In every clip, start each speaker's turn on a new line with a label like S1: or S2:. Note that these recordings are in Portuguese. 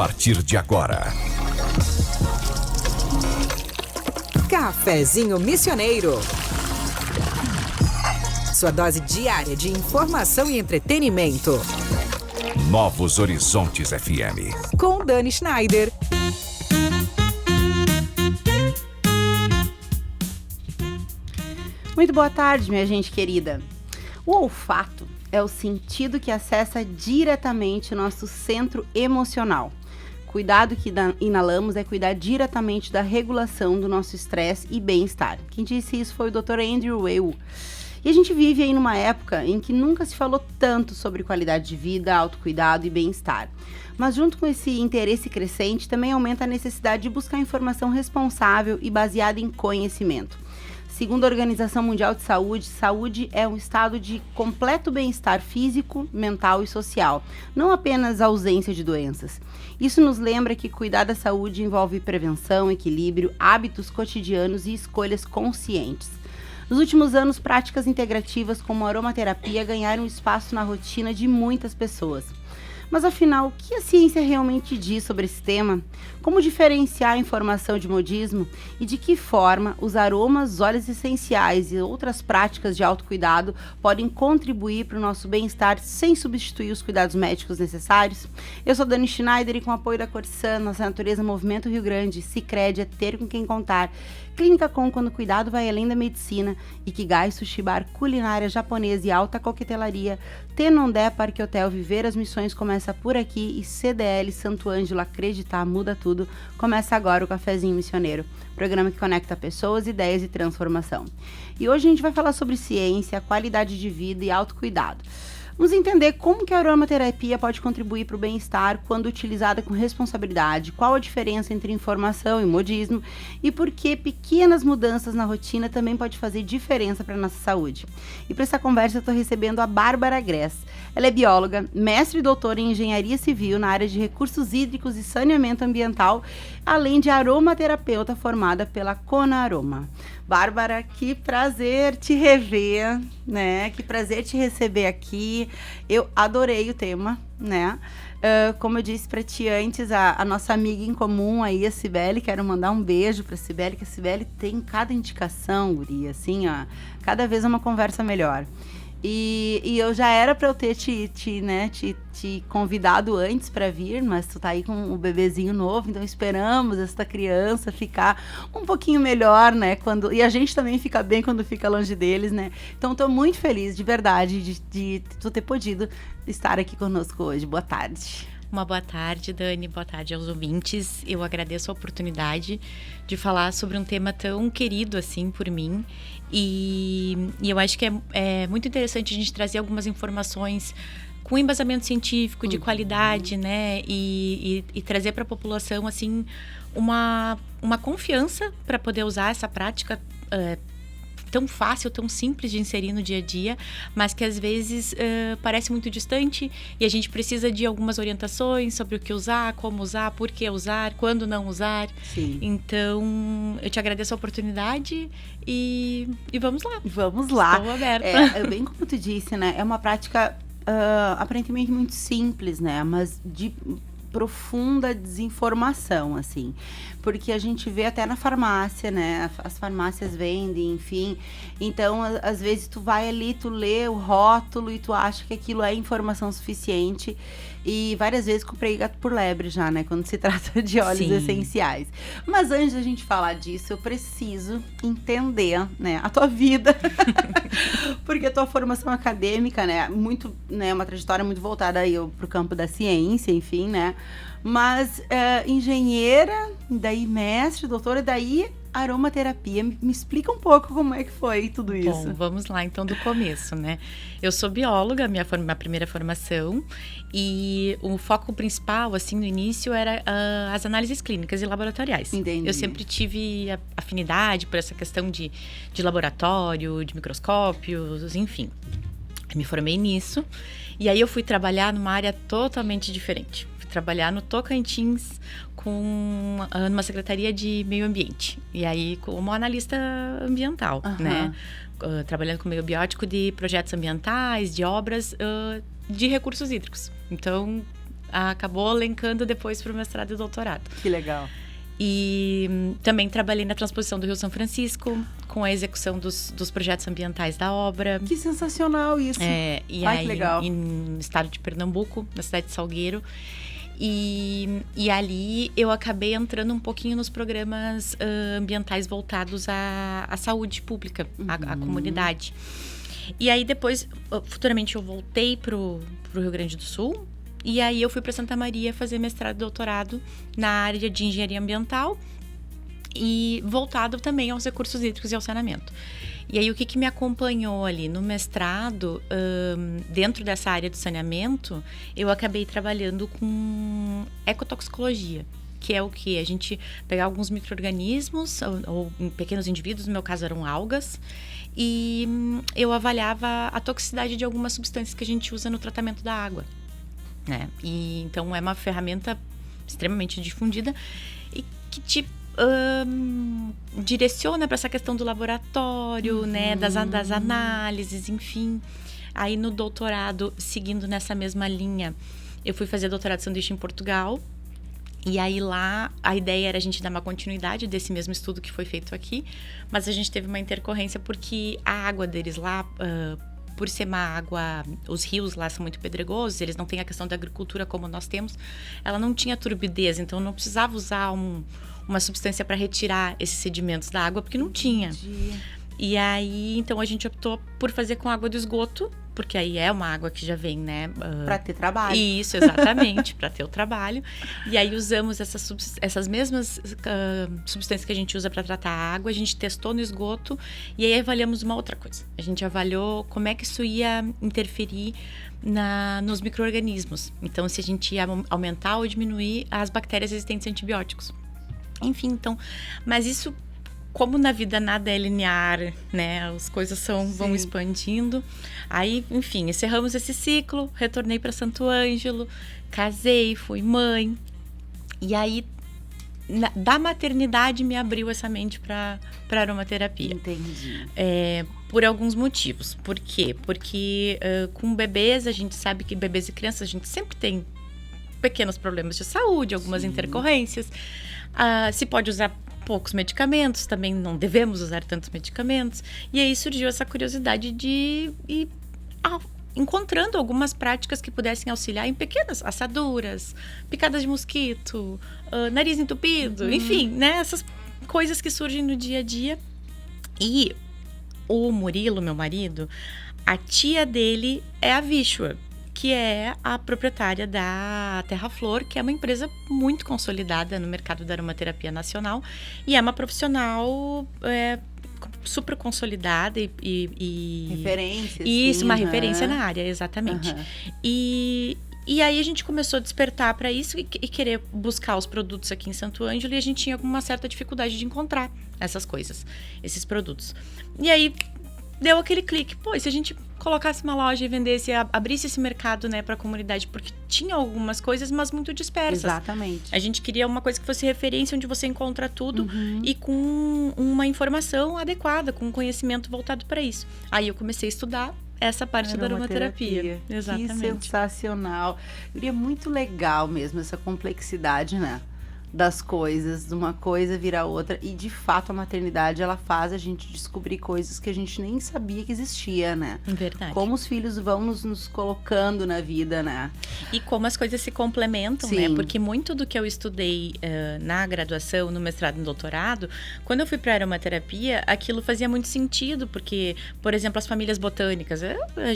S1: partir de agora.
S2: Cafezinho Missioneiro. Sua dose diária de informação e entretenimento.
S1: Novos Horizontes FM.
S2: Com Dani Schneider.
S3: Muito boa tarde, minha gente querida. O olfato é o sentido que acessa diretamente o nosso centro emocional. Cuidado que inalamos é cuidar diretamente da regulação do nosso estresse e bem-estar. Quem disse isso foi o Dr. Andrew Weil. E a gente vive aí numa época em que nunca se falou tanto sobre qualidade de vida, autocuidado e bem-estar. Mas junto com esse interesse crescente, também aumenta a necessidade de buscar informação responsável e baseada em conhecimento. Segundo a Organização Mundial de Saúde, saúde é um estado de completo bem-estar físico, mental e social, não apenas a ausência de doenças. Isso nos lembra que cuidar da saúde envolve prevenção, equilíbrio, hábitos cotidianos e escolhas conscientes. Nos últimos anos, práticas integrativas como a aromaterapia ganharam espaço na rotina de muitas pessoas. Mas afinal, o que a ciência realmente diz sobre esse tema? Como diferenciar a informação de modismo? E de que forma os aromas, óleos essenciais e outras práticas de autocuidado podem contribuir para o nosso bem-estar sem substituir os cuidados médicos necessários? Eu sou Dani Schneider e com o apoio da Corsan, Nossa Natureza Movimento Rio Grande, Sicredi é ter com quem contar. Clínica Com, quando o cuidado vai além da medicina. Ikigai Sushi Bar, culinária japonesa e alta coquetelaria. Tenondé Parque Hotel, viver as missões começa por aqui. E CDL Santo Ângelo, acreditar muda tudo. Começa agora o Cafezinho Missioneiro, programa que conecta pessoas, ideias e transformação. E hoje a gente vai falar sobre ciência, qualidade de vida e autocuidado. Vamos entender como que a aromaterapia pode contribuir para o bem-estar quando utilizada com responsabilidade, qual a diferença entre informação e modismo e por que pequenas mudanças na rotina também pode fazer diferença para a nossa saúde. E para essa conversa eu estou recebendo a Bárbara Gress. Ela é bióloga, mestre e doutora em engenharia civil na área de recursos hídricos e saneamento ambiental, além de aromaterapeuta formada pela Conaroma. Bárbara, que prazer te rever, né? Que prazer te receber aqui. Eu adorei o tema, né? Como eu disse para ti antes, a nossa amiga em comum aí, a Cibele, quero mandar um beijo para Cibele, que a Cibele tem cada indicação, guria, assim, ó, cada vez é uma conversa melhor. E eu já era para eu ter te convidado antes para vir, mas tu tá aí com o bebezinho novo, então esperamos esta criança ficar um pouquinho melhor, né? E a gente também fica bem quando fica longe deles, né? Então tô muito feliz, de verdade, de tu ter podido estar aqui conosco hoje. Boa tarde.
S4: Uma boa tarde, Dani. Boa tarde aos ouvintes. Eu agradeço a oportunidade de falar sobre um tema tão querido assim por mim. E eu acho que é muito interessante a gente trazer algumas informações com embasamento científico, de qualidade, né? E trazer para a população, assim, uma confiança para poder usar essa prática tão fácil, tão simples de inserir no dia a dia, mas que às vezes parece muito distante e a gente precisa de algumas orientações sobre o que usar, como usar, por que usar, quando não usar.
S3: Sim.
S4: Então, eu te agradeço a oportunidade e vamos lá.
S3: Vamos lá.
S4: Estou aberta.
S3: Bem como tu disse, né? É uma prática aparentemente muito simples, né? Mas de profunda desinformação, assim, porque a gente vê até na farmácia, né, as farmácias vendem, enfim, então às vezes tu vai ali, tu lê o rótulo e tu acha que aquilo é informação suficiente e várias vezes comprei gato por lebre já, né, quando se trata de óleos
S4: Sim.
S3: essenciais. Mas antes da gente falar disso, eu preciso entender, né, a tua vida, porque a tua formação acadêmica, né, muito, né, uma trajetória muito voltada aí pro campo da ciência, enfim, né, mas engenheira, daí mestre, doutora, e daí aromaterapia. Me explica um pouco como é que foi tudo isso.
S4: Bom, vamos lá então do começo, né? Eu sou bióloga, minha primeira formação, e o foco principal, assim, no início era as análises clínicas e laboratoriais.
S3: Entendi.
S4: Eu sempre tive afinidade por essa questão de laboratório, de microscópios, enfim. Me formei nisso, e aí eu fui trabalhar numa área totalmente diferente. Trabalhar no Tocantins numa secretaria de meio ambiente. E aí, como analista ambiental, né? Trabalhando com meio biótico de projetos ambientais, de obras de recursos hídricos. Então, acabou lencando depois para o mestrado e doutorado.
S3: Que legal.
S4: E também trabalhei na transposição do Rio São Francisco, com a execução dos projetos ambientais da obra.
S3: Que sensacional isso.
S4: E
S3: Ai,
S4: aí,
S3: que legal.
S4: no estado de Pernambuco, na cidade de Salgueiro. E ali eu acabei entrando um pouquinho nos programas ambientais voltados à saúde pública, à comunidade. E aí depois, futuramente, eu voltei pro Rio Grande do Sul. E aí eu fui para Santa Maria fazer mestrado e doutorado na área de engenharia ambiental e voltado também aos recursos hídricos e ao saneamento. E aí o que me acompanhou ali no mestrado, dentro dessa área do saneamento, eu acabei trabalhando com ecotoxicologia, que é o que? A gente pegar alguns micro-organismos ou pequenos indivíduos, no meu caso eram algas, e eu avaliava a toxicidade de algumas substâncias que a gente usa no tratamento da água. Né? E então é uma ferramenta extremamente difundida e que te direciona para essa questão do laboratório, né? das análises, enfim. Aí no doutorado, seguindo nessa mesma linha, eu fui fazer doutorado de sanduíche em Portugal. E aí lá a ideia era a gente dar uma continuidade desse mesmo estudo que foi feito aqui, mas a gente teve uma intercorrência porque a água deles lá, por ser uma água, os rios lá são muito pedregosos, eles não têm a questão da agricultura como nós temos, ela não tinha turbidez, então não precisava usar uma substância para retirar esses sedimentos da água, porque não tinha. E aí, então a gente optou por fazer com água do esgoto, porque aí é uma água que já vem, né?
S3: Para ter trabalho.
S4: Isso, exatamente, para ter o trabalho. E aí usamos essas mesmas substâncias que a gente usa para tratar a água, a gente testou no esgoto e aí avaliamos uma outra coisa. A gente avaliou como é que isso ia interferir nos micro-organismos. Então, se a gente ia aumentar ou diminuir as bactérias resistentes a antibióticos. Enfim, então, mas isso, como na vida nada é linear, né? As coisas vão expandindo. Aí, enfim, encerramos esse ciclo, retornei para Santo Ângelo, casei, fui mãe. E aí, da maternidade, me abriu essa mente para aromaterapia.
S3: Entendi.
S4: Por alguns motivos. Por quê? Porque com bebês, a gente sabe que bebês e crianças, a gente sempre tem pequenos problemas de saúde, algumas intercorrências. Se pode usar poucos medicamentos, também não devemos usar tantos medicamentos. E aí surgiu essa curiosidade de ir encontrando algumas práticas que pudessem auxiliar em pequenas assaduras, picadas de mosquito, nariz entupido, enfim, né? Essas coisas que surgem no dia a dia. E o Murilo, meu marido, a tia dele é a Vishwa, que é a proprietária da Terra Flor, que é uma empresa muito consolidada no mercado da aromaterapia nacional e é uma profissional super consolidada e
S3: referência.
S4: Isso,
S3: sim,
S4: uma referência na área, exatamente. E aí a gente começou a despertar para isso e querer buscar os produtos aqui em Santo Ângelo, e a gente tinha uma certa dificuldade de encontrar essas coisas, esses produtos. E aí deu aquele clique, e se a gente colocasse uma loja e vendesse, abrisse esse mercado, né, para a comunidade, porque tinha algumas coisas, mas muito dispersas.
S3: Exatamente.
S4: A gente queria uma coisa que fosse referência, onde você encontra tudo e com uma informação adequada, com um conhecimento voltado para isso. Aí eu comecei a estudar essa parte da aromaterapia. Exatamente.
S3: Que sensacional. É muito legal mesmo essa complexidade, né? Das coisas, de uma coisa virar outra, e de fato a maternidade ela faz a gente descobrir coisas que a gente nem sabia que existia, né?
S4: Verdade.
S3: Como os filhos vão nos colocando na vida, né?
S4: E como as coisas se complementam,
S3: Sim.
S4: né? Porque muito do que eu estudei na graduação, no mestrado e no doutorado, quando eu fui para aromaterapia, aquilo fazia muito sentido, porque, por exemplo, as famílias botânicas,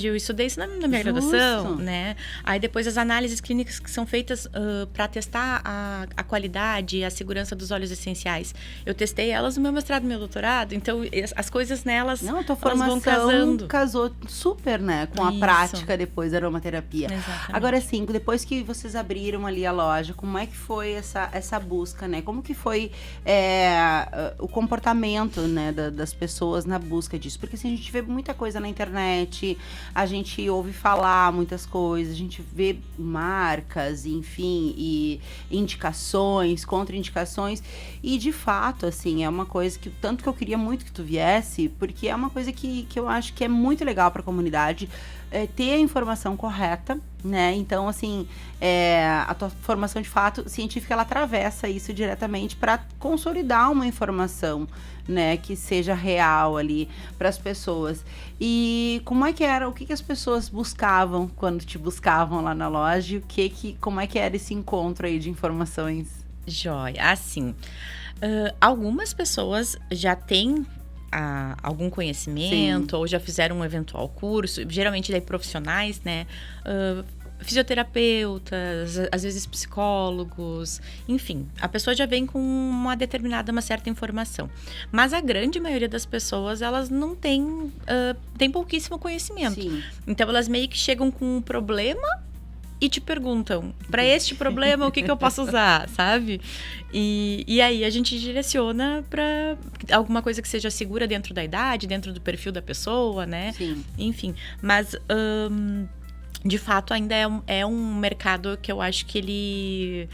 S4: eu estudei isso na minha graduação, né? Aí depois as análises clínicas que são feitas para testar a qualidade, a segurança dos óleos essenciais. Eu testei elas no meu mestrado e no meu doutorado, então as coisas nelas,
S3: Não, a tua
S4: elas vão casando.
S3: formação casou super, né, com a
S4: Isso.
S3: prática depois da aromaterapia.
S4: Exatamente.
S3: Agora sim, depois que vocês abriram ali a loja, como é que foi essa busca, né? Como que foi o comportamento, né, das pessoas na busca disso? Porque assim, a gente vê muita coisa na internet, a gente ouve falar muitas coisas, a gente vê marcas, enfim, e indicações indicações, contraindicações, e de fato, assim, é uma coisa que tanto que eu queria muito que tu viesse, porque é uma coisa que eu acho que é muito legal para a comunidade, ter a informação correta, né? Então, assim, a tua formação de fato científica, ela atravessa isso diretamente para consolidar uma informação, né, que seja real ali para as pessoas. E como é que era, o que as pessoas buscavam quando te buscavam lá na loja? Como é que era esse encontro aí de informações?
S4: Joia, assim, algumas pessoas já têm algum conhecimento, sim, ou já fizeram um eventual curso, geralmente daí profissionais, né? Fisioterapeutas, às vezes psicólogos, enfim, a pessoa já vem com uma certa informação. Mas a grande maioria das pessoas, elas não têm, tem pouquíssimo conhecimento. Sim. Então, elas meio que chegam com um problema e te perguntam, para este problema, o que eu posso usar, sabe? E aí a gente direciona para alguma coisa que seja segura dentro da idade, dentro do perfil da pessoa, né? Sim. Enfim, mas de fato ainda é um mercado que eu acho que ele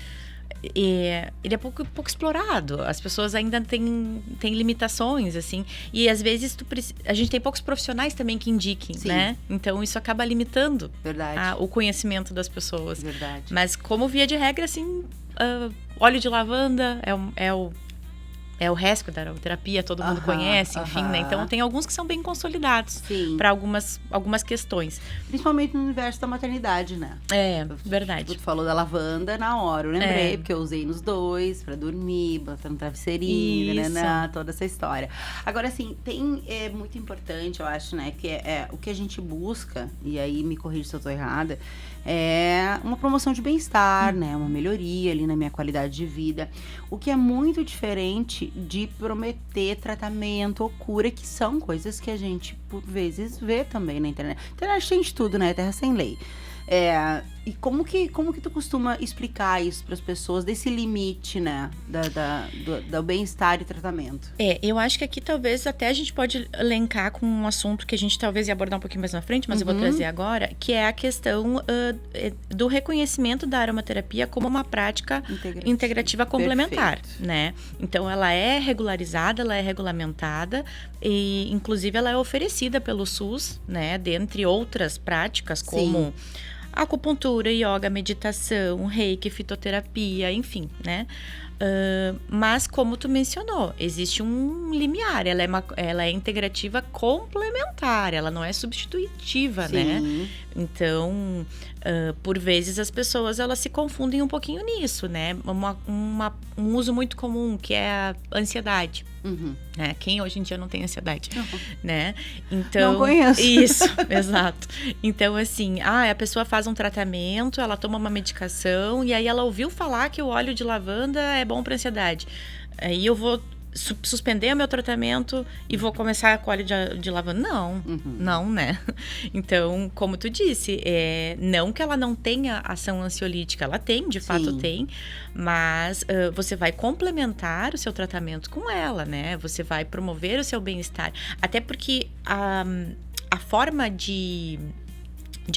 S4: é pouco explorado. As pessoas ainda têm limitações, assim. E às vezes a gente tem poucos profissionais também que indiquem, sim, né? Então isso acaba limitando o conhecimento das pessoas. Verdade. Mas como via de regra, assim, óleo de lavanda é o resto da aromaterapia, todo mundo conhece, enfim, né? Então tem alguns que são bem consolidados para algumas questões.
S3: Principalmente no universo da maternidade, né?
S4: Verdade.
S3: Tipo, tu falou da lavanda na hora, eu lembrei, porque eu usei nos dois pra dormir, botando travesseirinho, né? Toda essa história. Agora, assim, é muito importante, eu acho, né? Que o que a gente busca, e aí me corrija se eu tô errada, é uma promoção de bem-estar, né? Uma melhoria ali na minha qualidade de vida. O que é muito diferente de prometer tratamento ou cura, que são coisas que a gente, por vezes, vê também na internet. A internet tem de tudo, né? Terra sem lei. E como que tu costuma explicar isso para as pessoas, desse limite, né, do bem-estar e tratamento?
S4: Eu acho que aqui talvez até a gente pode elencar com um assunto que a gente talvez ia abordar um pouquinho mais na frente, mas eu vou trazer agora, que é a questão do reconhecimento da aromaterapia como uma prática integrativa complementar, né? Então ela é regularizada, ela é regulamentada e inclusive ela é oferecida pelo SUS, né, dentre outras práticas como acupuntura, yoga, meditação, reiki, fitoterapia, enfim, né? Mas como tu mencionou, existe um limiar, ela é integrativa complementar, ela não é substitutiva, né? Então, por vezes as pessoas elas se confundem um pouquinho nisso, né? Um uso muito comum que é a ansiedade. Né? Quem hoje em dia não tem ansiedade, né? Então,
S3: não conheço.
S4: Isso, exato. Então, assim, a pessoa faz um tratamento, ela toma uma medicação e aí ela ouviu falar que o óleo de lavanda é bom para ansiedade. Aí eu vou suspender o meu tratamento e vou começar com óleo de lavanda. Não, né? Então, como tu disse, não que ela não tenha ação ansiolítica, ela tem, de fato tem, mas você vai complementar o seu tratamento com ela, né? Você vai promover o seu bem-estar. Até porque a forma de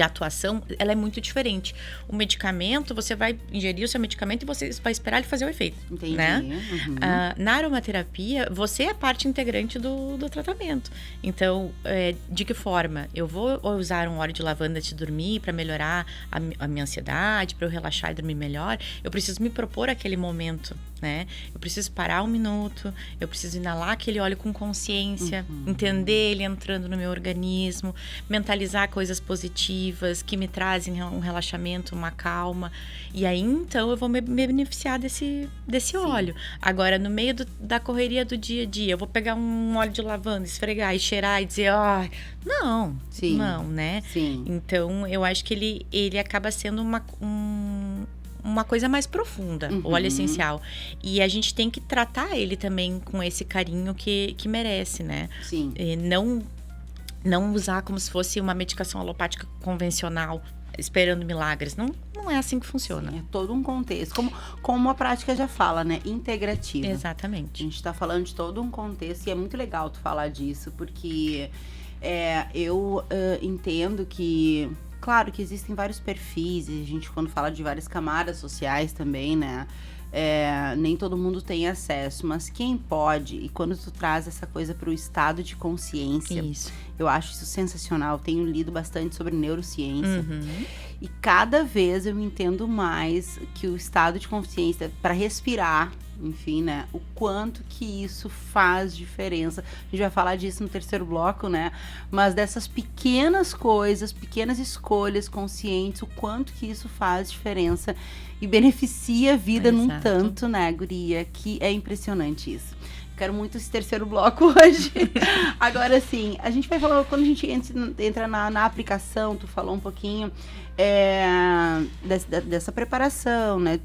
S4: atuação, ela é muito diferente. O medicamento, você vai ingerir o seu medicamento e você vai esperar ele fazer o efeito.
S3: Entendi.
S4: Né? Na aromaterapia, você é parte integrante do tratamento. Então, de que forma? Eu vou usar um óleo de lavanda antes de dormir para melhorar a minha ansiedade, para eu relaxar e dormir melhor. Eu preciso me propor aquele momento, né? Eu preciso parar um minuto, eu preciso inalar aquele óleo com consciência, entender ele entrando no meu organismo, mentalizar coisas positivas que me trazem um relaxamento, uma calma. E aí, então, eu vou me beneficiar desse óleo. Agora, no meio da correria do dia a dia, eu vou pegar um óleo de lavanda, esfregar e cheirar e dizer, não, né? Sim. Então, eu acho que ele acaba sendo uma coisa mais profunda, o óleo essencial. E a gente tem que tratar ele também com esse carinho que merece, né? Sim. E não usar como se fosse uma medicação alopática convencional, esperando milagres. Não é assim que funciona.
S3: Sim, é todo um contexto. Como a prática já fala, né? Integrativa.
S4: Exatamente.
S3: A gente tá falando de todo um contexto e é muito legal tu falar disso, porque eu entendo que... Claro que existem vários perfis, e a gente quando fala de várias camadas sociais também, né? Nem todo mundo tem acesso, mas quem pode, e quando tu traz essa coisa para o estado de consciência,
S4: Isso.
S3: eu acho isso sensacional. Tenho lido bastante sobre neurociência e cada vez eu entendo mais que o estado de consciência para respirar, enfim, né, o quanto que isso faz diferença. A gente vai falar disso no terceiro bloco, né, mas dessas pequenas coisas, pequenas escolhas conscientes, o quanto que isso faz diferença e beneficia a vida num
S4: Exato.
S3: tanto, né, guria, que é impressionante isso. Quero muito esse terceiro bloco hoje. Agora sim, a gente vai falar, quando a gente entra na aplicação, tu falou um pouquinho dessa preparação, né?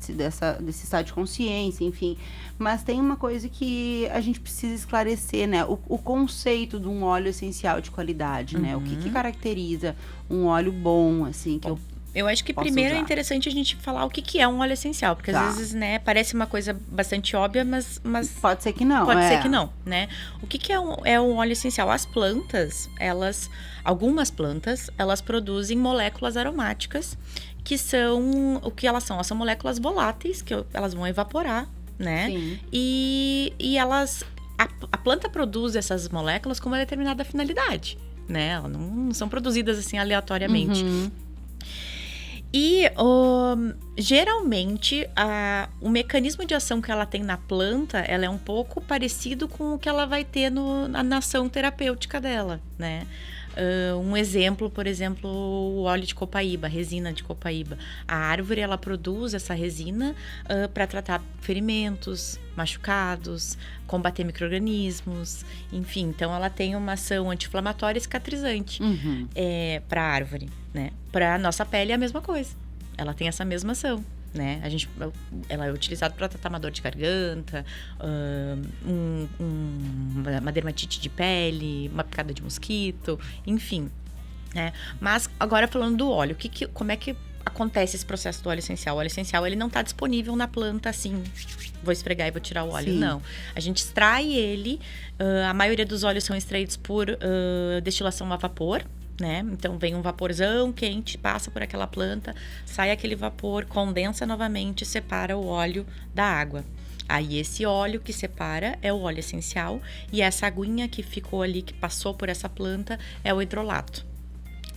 S3: Desse estado de consciência, enfim. Mas tem uma coisa que a gente precisa esclarecer, né? O conceito de um óleo essencial de qualidade, né? O que caracteriza um óleo bom, assim, que
S4: eu acho que
S3: posso
S4: primeiro
S3: usar.
S4: é interessante a gente falar o que é um óleo essencial, porque
S3: Tá.
S4: às vezes, né, parece uma coisa bastante óbvia, mas
S3: pode ser que não.
S4: pode ser que não, né? O que é um óleo essencial? As plantas, algumas plantas, elas produzem moléculas aromáticas, que são, o que elas são? Elas são moléculas voláteis, que elas vão evaporar, né?
S3: Sim.
S4: E a planta produz essas moléculas com uma determinada finalidade, né? Elas não são produzidas assim aleatoriamente. E geralmente o mecanismo de ação que ela tem na planta, ela é um pouco parecido com o que ela vai ter na ação terapêutica dela, né? Um exemplo, por exemplo, o óleo de copaíba, a resina de copaíba. A árvore, ela produz essa resina para tratar ferimentos, machucados, combater micro-organismos, enfim. Então, ela tem uma ação anti-inflamatória e cicatrizante para a árvore, né? Para a nossa pele é a mesma coisa. Ela tem essa mesma ação, né? Ela é utilizada para tratar uma dor de garganta, uma dermatite de pele, uma picada de mosquito, enfim, né? Mas agora falando do óleo, como é que acontece esse processo do óleo essencial? O óleo essencial, ele não está disponível na planta assim, vou esfregar e vou tirar o óleo. Sim. Não. A gente extrai ele, a maioria dos óleos são extraídos por destilação a vapor, né? Então vem um vaporzão quente, passa por aquela planta, sai aquele vapor, condensa novamente e separa o óleo da água. Aí esse óleo que separa é o óleo essencial e essa aguinha que ficou ali, que passou por essa planta, é o hidrolato.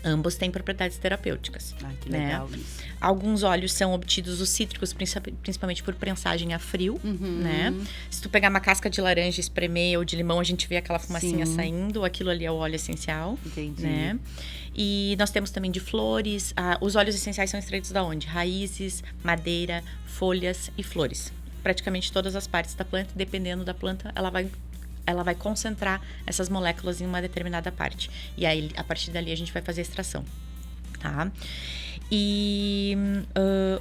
S4: Ambos têm propriedades terapêuticas.
S3: Ai, que legal,
S4: né?
S3: isso.
S4: Alguns óleos são obtidos, os cítricos, principalmente por prensagem a frio, né? Se tu pegar uma casca de laranja, espremer, ou de limão, a gente vê aquela fumacinha saindo, aquilo ali é o óleo essencial.
S3: Entendi.
S4: Né? E nós temos também de flores. Os óleos essenciais são extraídos da onde? Raízes, madeira, folhas e flores. Praticamente todas as partes da planta, dependendo da planta, ela vai concentrar essas moléculas em uma determinada parte. E aí, a partir dali, a gente vai fazer a extração, tá? E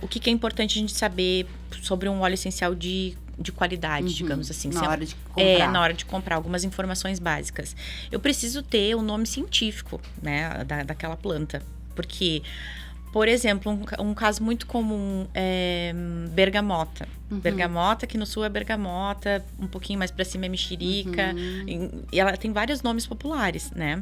S4: o que é importante a gente saber sobre um óleo essencial de qualidade, digamos assim.
S3: Na hora de comprar.
S4: Na hora de comprar, algumas informações básicas. Eu preciso ter o nome científico, né, daquela planta. Porque, por exemplo, um caso muito comum é bergamota. Bergamota, que no sul é bergamota, um pouquinho mais pra cima é mexerica. E ela tem vários nomes populares, né?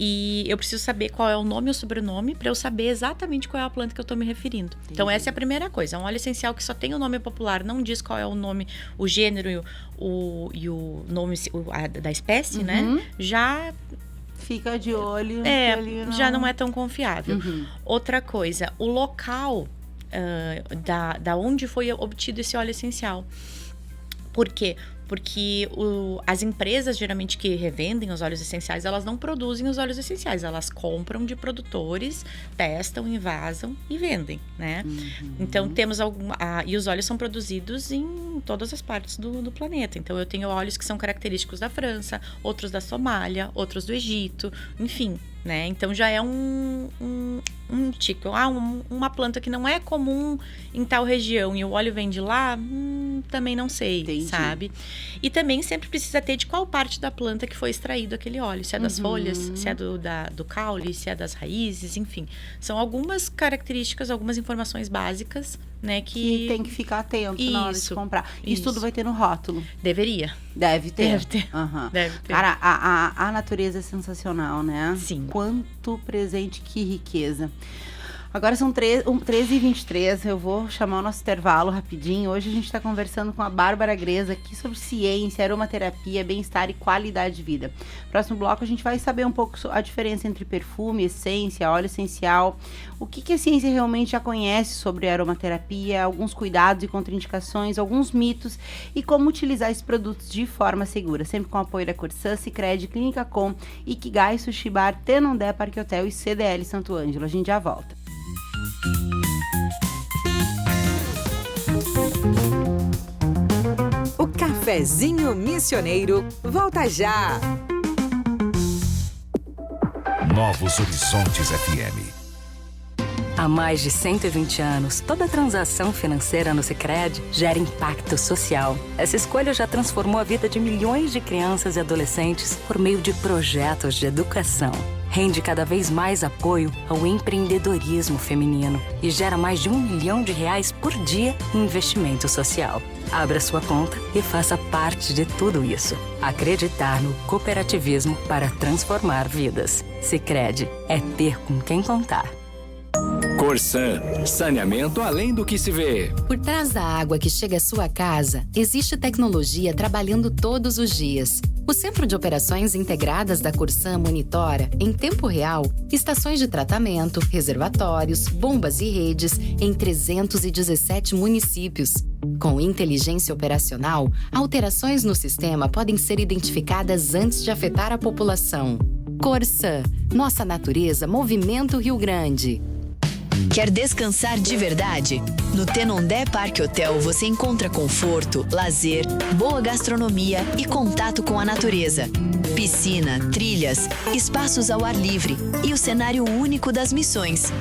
S4: E eu preciso saber qual é o nome e o sobrenome para eu saber exatamente qual é a planta que eu tô me referindo. Entendi. Então, essa é a primeira coisa. Um óleo essencial que só tem o nome popular, não diz qual é o nome, o gênero e o nome da espécie, né? Já
S3: fica de olho.
S4: Já não é tão confiável. Outra coisa, o local da onde foi obtido esse óleo essencial. Por quê? Porque as empresas, geralmente, que revendem os óleos essenciais, elas não produzem os óleos essenciais. Elas compram de produtores, testam, envasam e vendem, né? Então, temos e os óleos são produzidos em todas as partes do planeta. Então, eu tenho óleos que são característicos da França, outros da Somália, outros do Egito, enfim, né? Então, já é tipo, uma planta que não é comum em tal região e o óleo vem de lá, também não sei. Entendi. Sabe? E também sempre precisa ter de qual parte da planta que foi extraído aquele óleo. Se é das folhas, se é do caule, se é das raízes, enfim. São algumas características, algumas informações básicas, né? Que
S3: tem que ficar atento na hora de comprar. Isso tudo vai ter no rótulo?
S4: Deveria.
S3: Deve ter.
S4: Deve ter. Deve ter.
S3: Cara, a natureza é sensacional, né?
S4: Sim.
S3: Quanto presente, que riqueza. Agora são 13h23, eu vou chamar o nosso intervalo rapidinho. Hoje a gente está conversando com a Bárbara Greza aqui sobre ciência, aromaterapia, bem-estar e qualidade de vida. Próximo bloco a gente vai saber um pouco a diferença entre perfume, essência, óleo essencial, o que a ciência realmente já conhece sobre aromaterapia, alguns cuidados e contraindicações, alguns mitos e como utilizar esses produtos de forma segura. Sempre com o apoio da Corsã, Sicredi, Clínica Com, Ikigai, Sushi Bar, Tenondé, Parque Hotel e CDL Santo Ângelo. A gente já volta.
S2: O Cafezinho Missioneiro volta já.
S1: Novos Horizontes FM.
S5: Há mais de 120 anos, toda transação financeira no Sicredi gera impacto social. Essa escolha já transformou a vida de milhões de crianças e adolescentes por meio de projetos de educação. Rende cada vez mais apoio ao empreendedorismo feminino e gera mais de R$1 milhão por dia em investimento social. Abra sua conta e faça parte de tudo isso. Acreditar no cooperativismo para transformar vidas. Sicredi é ter com quem contar.
S6: Corsã, saneamento além do que se vê.
S7: Por trás da água que chega à sua casa, existe tecnologia trabalhando todos os dias. O Centro de Operações Integradas da Corsã monitora, em tempo real, estações de tratamento, reservatórios, bombas e redes em 317 municípios. Com inteligência operacional, alterações no sistema podem ser identificadas antes de afetar a população. Corsã, nossa natureza movimenta o Rio Grande.
S8: Quer descansar de verdade? No Tenondé Parque Hotel você encontra conforto, lazer, boa gastronomia e contato com a natureza. Piscina, trilhas, espaços ao ar livre e o cenário único das missões.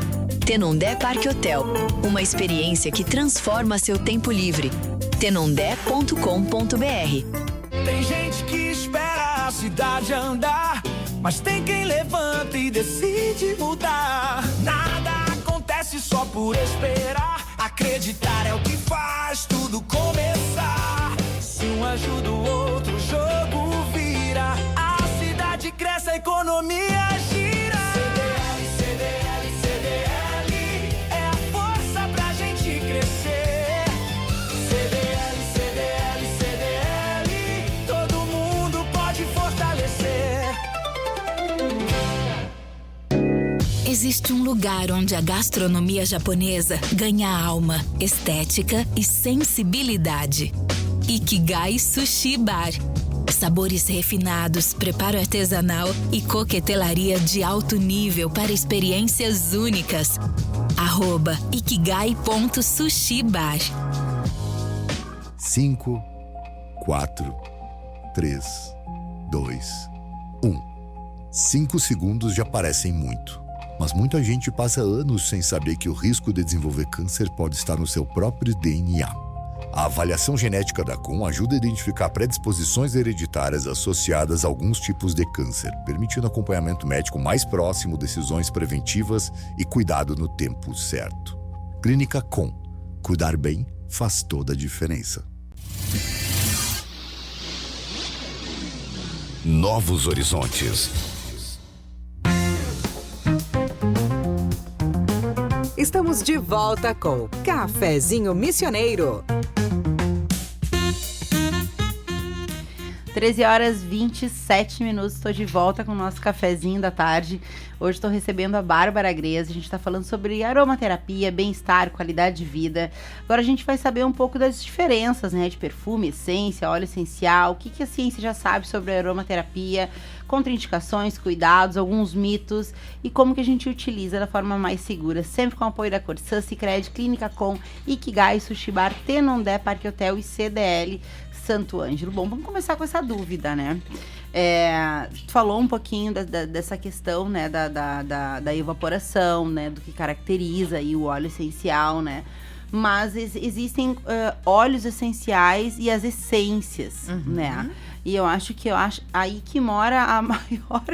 S8: Tenondé Parque Hotel, uma experiência que transforma seu tempo livre. tenondé.com.br.
S9: Tem gente que espera a cidade andar, mas tem quem levanta e decide mudar. Nada acontece só por esperar. Acreditar é o que faz tudo começar. Se um ajuda o outro, o jogo vira. A cidade cresce, a economia gira. CDL, CDL, CDL é a força pra gente crescer. CDL, CDL, CDL, todo mundo pode fortalecer.
S10: Existe um lugar onde a gastronomia japonesa ganha alma, estética e sensibilidade. Ikigai Sushi Bar. Sabores refinados, preparo artesanal e coquetelaria de alto nível para experiências únicas. @ikigai.sushibar.
S11: 5, 4, 3, 2, 1. 5 segundos já parecem muito. Mas muita gente passa anos sem saber que o risco de desenvolver câncer pode estar no seu próprio DNA. A avaliação genética da Com ajuda a identificar predisposições hereditárias associadas a alguns tipos de câncer, permitindo acompanhamento médico mais próximo, decisões preventivas e cuidado no tempo certo. Clínica Com. Cuidar bem faz toda a diferença.
S1: Novos Horizontes.
S2: Estamos de volta com Cafezinho Missioneiro.
S3: 13h27, estou de volta com o nosso cafezinho da tarde. Hoje estou recebendo a Bárbara Greza, a gente está falando sobre aromaterapia, bem-estar, qualidade de vida. Agora a gente vai saber um pouco das diferenças, né, de perfume, essência, óleo essencial, o que a ciência já sabe sobre a aromaterapia, contraindicações, cuidados, alguns mitos e como que a gente utiliza da forma mais segura, sempre com o apoio da Corsã, Sicredi, Clínica Com, Ikigai, Sushi Bar, Tenondé, Parque Hotel e CDL Santo Ângelo. Bom, vamos começar com essa dúvida, né? Tu falou um pouquinho dessa questão, né, da evaporação, né, do que caracteriza aí o óleo essencial, né? Mas existem óleos essenciais e as essências, né? E eu acho aí que mora a maior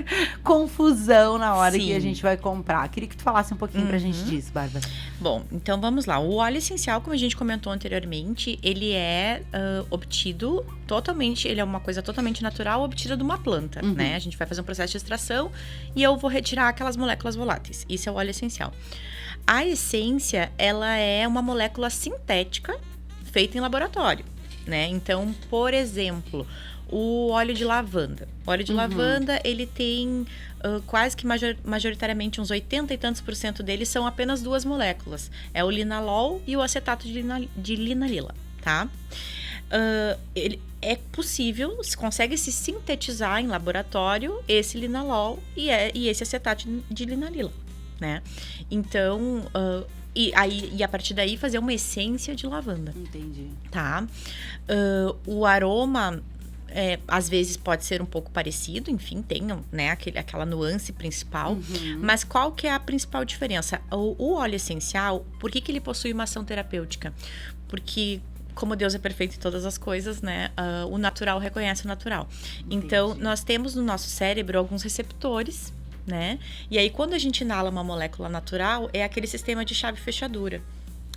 S3: confusão na hora que a gente vai comprar. Queria que tu falasse um pouquinho pra gente disso, Bárbara.
S4: Bom, então vamos lá. O óleo essencial, como a gente comentou anteriormente, ele é obtido totalmente, ele é uma coisa totalmente natural, obtida de uma planta, né? A gente vai fazer um processo de extração e eu vou retirar aquelas moléculas voláteis. Isso é o óleo essencial. A essência, ela é uma molécula sintética feita em laboratório, né? Então, por exemplo, o óleo de lavanda. O óleo de lavanda, ele tem quase que majoritariamente uns 80 e tantos % deles são apenas 2 moléculas. É o linalol e o acetato de linalila, tá? Ele é possível, se consegue se sintetizar em laboratório esse linalol e esse acetato de linalila, né? Então, e a partir daí fazer uma essência de lavanda.
S3: Entendi.
S4: Tá? O aroma, às vezes pode ser um pouco parecido, enfim, tem, né, aquela nuance principal. Mas qual que é a principal diferença? O óleo essencial, por que ele possui uma ação terapêutica? Porque, como Deus é perfeito em todas as coisas, né? O natural reconhece o natural. Entendi. Então, nós temos no nosso cérebro alguns receptores, né? E aí, quando a gente inala uma molécula natural, é aquele sistema de chave e fechadura.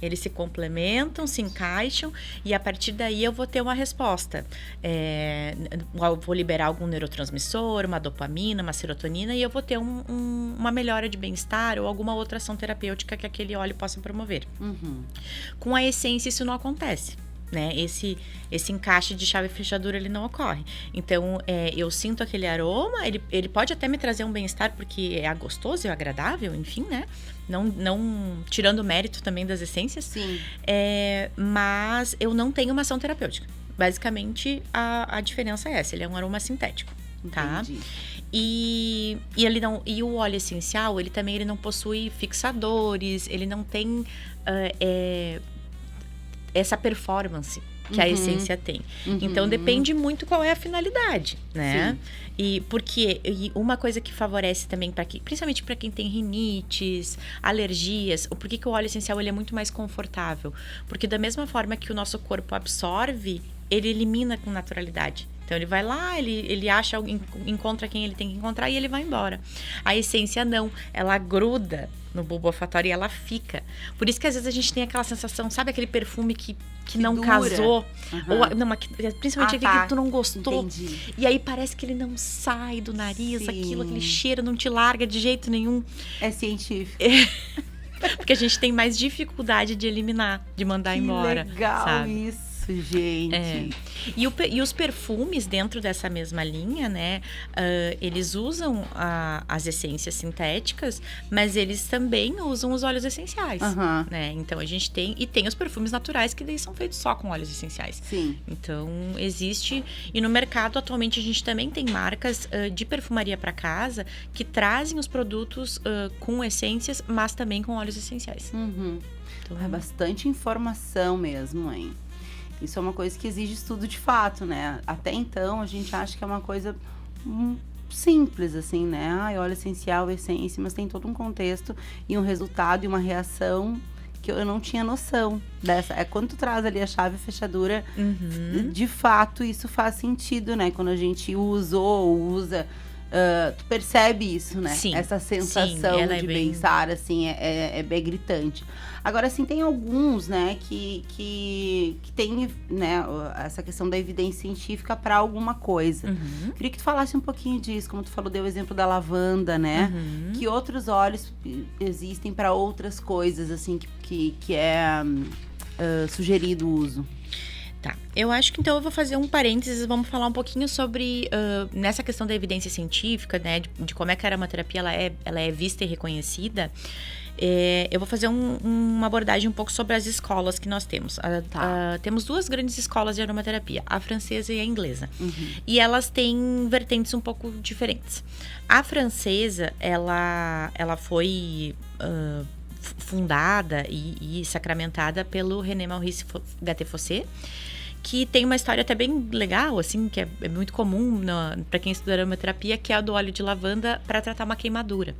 S4: Eles se complementam, se encaixam e a partir daí eu vou ter uma resposta. Eu vou liberar algum neurotransmissor, uma dopamina, uma serotonina e eu vou ter uma melhora de bem-estar ou alguma outra ação terapêutica que aquele óleo possa promover. Com a essência isso não acontece, né? Esse encaixe de chave e fechadura ele não ocorre. Então, eu sinto aquele aroma, ele pode até me trazer um bem-estar porque é gostoso, é agradável, enfim, né? Não tirando o mérito também das essências.
S3: Sim.
S4: Mas eu não tenho uma ação terapêutica. Basicamente, a diferença é essa. Ele é um aroma sintético, tá?
S3: Entendi.
S4: E o óleo essencial, ele também não possui fixadores, ele não tem essa performance que a essência tem. Então, depende muito qual é a finalidade, né?
S3: Sim.
S4: E uma coisa que favorece também, principalmente para quem tem rinites, alergias, por que o óleo essencial ele é muito mais confortável? Porque da mesma forma que o nosso corpo absorve, ele elimina com naturalidade. Então, ele vai lá, ele acha, encontra quem ele tem que encontrar e ele vai embora. A essência não, ela gruda no bulbo olfatório e ela fica. Por isso que às vezes a gente tem aquela sensação, sabe aquele perfume que não
S3: dura.
S4: Casou? Ou, principalmente aquele que tu não gostou.
S3: Entendi.
S4: E aí parece que ele não sai do nariz,
S3: Sim.
S4: aquele cheiro não te larga de jeito nenhum.
S3: É científico.
S4: Porque a gente tem mais dificuldade de eliminar, de mandar embora.
S3: Legal,
S4: sabe?
S3: isso. Gente.
S4: E os perfumes dentro dessa mesma linha, né? Eles usam as essências sintéticas, mas eles também usam os óleos essenciais, né? Então a gente tem os perfumes naturais que daí são feitos só com óleos essenciais.
S3: Sim.
S4: Então existe, e no mercado atualmente a gente também tem marcas de perfumaria para casa que trazem os produtos com essências, mas também com óleos essenciais.
S3: Então, é bastante informação mesmo, hein? Isso é uma coisa que exige estudo de fato, né? Até então, a gente acha que é uma coisa simples, assim, né? Óleo essencial, essência, mas tem todo um contexto e um resultado e uma reação que eu não tinha noção dessa. Quando tu traz ali a chave e fechadura, de fato, isso faz sentido, né? Quando a gente usa, tu percebe isso, né?
S4: Sim,
S3: essa sensação de bem-estar, assim, é bem gritante. Agora, assim, tem alguns, né, que tem, né, essa questão da evidência científica para alguma coisa. Queria que tu falasse um pouquinho disso, como tu falou, deu o exemplo da lavanda, né? Que outros óleos existem para outras coisas, assim, que é sugerido o uso?
S4: Tá, eu acho que então eu vou fazer um parênteses, vamos falar um pouquinho sobre, nessa questão da evidência científica, né, de como é que a aromaterapia ela é vista e reconhecida. Eu vou fazer uma abordagem um pouco sobre as escolas que nós temos. Temos 2 grandes escolas de aromaterapia, a francesa e a inglesa. E elas têm vertentes um pouco diferentes. A francesa, ela foi fundada e sacramentada pelo René Maurice Gattefossé, que tem uma história até bem legal, assim, que é muito comum para quem estuda aromaterapia, que é a do óleo de lavanda para tratar uma queimadura.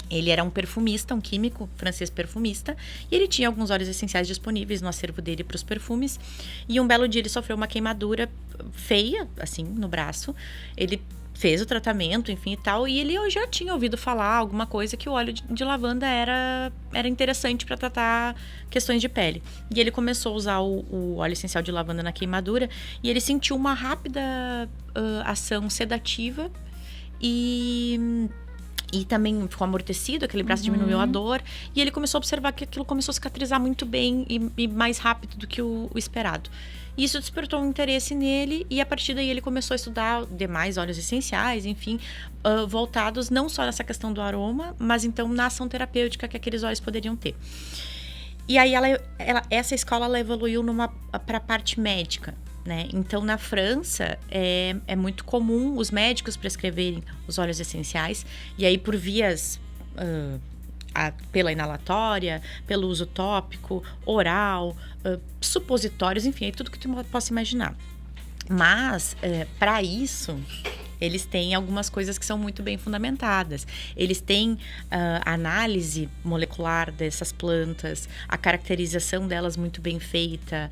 S4: Ele era um perfumista, um químico francês perfumista, e ele tinha alguns óleos essenciais disponíveis no acervo dele para os perfumes. E um belo dia ele sofreu uma queimadura feia, assim, no braço. Ele fez o tratamento, enfim e tal, e ele já tinha ouvido falar alguma coisa que o óleo de lavanda era interessante para tratar questões de pele. E ele começou a usar o óleo essencial de lavanda na queimadura, e ele sentiu uma rápida ação sedativa e também ficou amortecido, aquele braço diminuiu a dor, e ele começou a observar que aquilo começou a cicatrizar muito bem e mais rápido do que o esperado. Isso despertou um interesse nele, e a partir daí ele começou a estudar demais óleos essenciais, enfim, voltados não só nessa questão do aroma, mas então na ação terapêutica que aqueles óleos poderiam ter. E aí essa escola ela evoluiu para a parte médica, né? Então na França é muito comum os médicos prescreverem os óleos essenciais, e aí por vias pela inalatória, pelo uso tópico, oral, supositórios, enfim, tudo que tu possa imaginar. Mas, para isso, eles têm algumas coisas que são muito bem fundamentadas. Eles têm análise molecular dessas plantas, a caracterização delas muito bem feita,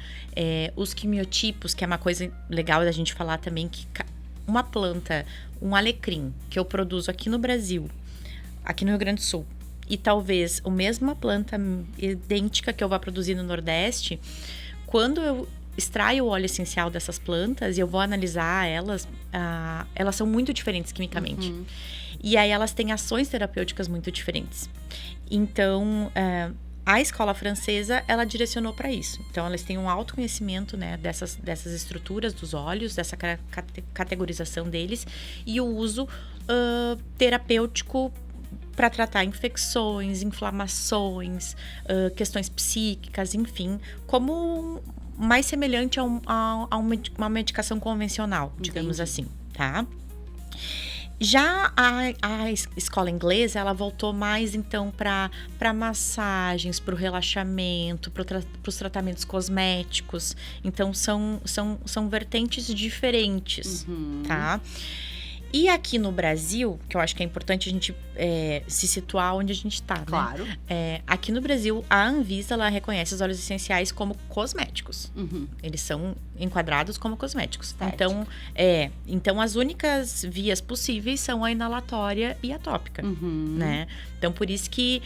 S4: os quimiotipos, que é uma coisa legal da gente falar também, que uma planta, um alecrim, que eu produzo aqui no Brasil, aqui no Rio Grande do Sul, e talvez a mesma planta idêntica que eu vá produzir no Nordeste, quando eu extraio o óleo essencial dessas plantas e eu vou analisar elas, elas são muito diferentes quimicamente. E aí elas têm ações terapêuticas muito diferentes. Então, a escola francesa, ela direcionou para isso. Então, elas têm um autoconhecimento, né, dessas estruturas dos óleos, dessa categorização deles, e o uso terapêutico para tratar infecções, inflamações, questões psíquicas, enfim, como mais semelhante a uma medicação convencional, digamos assim, tá? Já a escola inglesa, ela voltou mais, então, para massagens, para o relaxamento, para os tratamentos cosméticos. Então, são vertentes diferentes, tá? E aqui no Brasil, que eu acho que é importante a gente se situar onde a gente está, né?
S3: Claro.
S4: Aqui no Brasil, a Anvisa, ela reconhece os óleos essenciais como cosméticos. Eles são enquadrados como cosméticos. Então, as únicas vias possíveis são a inalatória e a tópica, né? Então, por isso que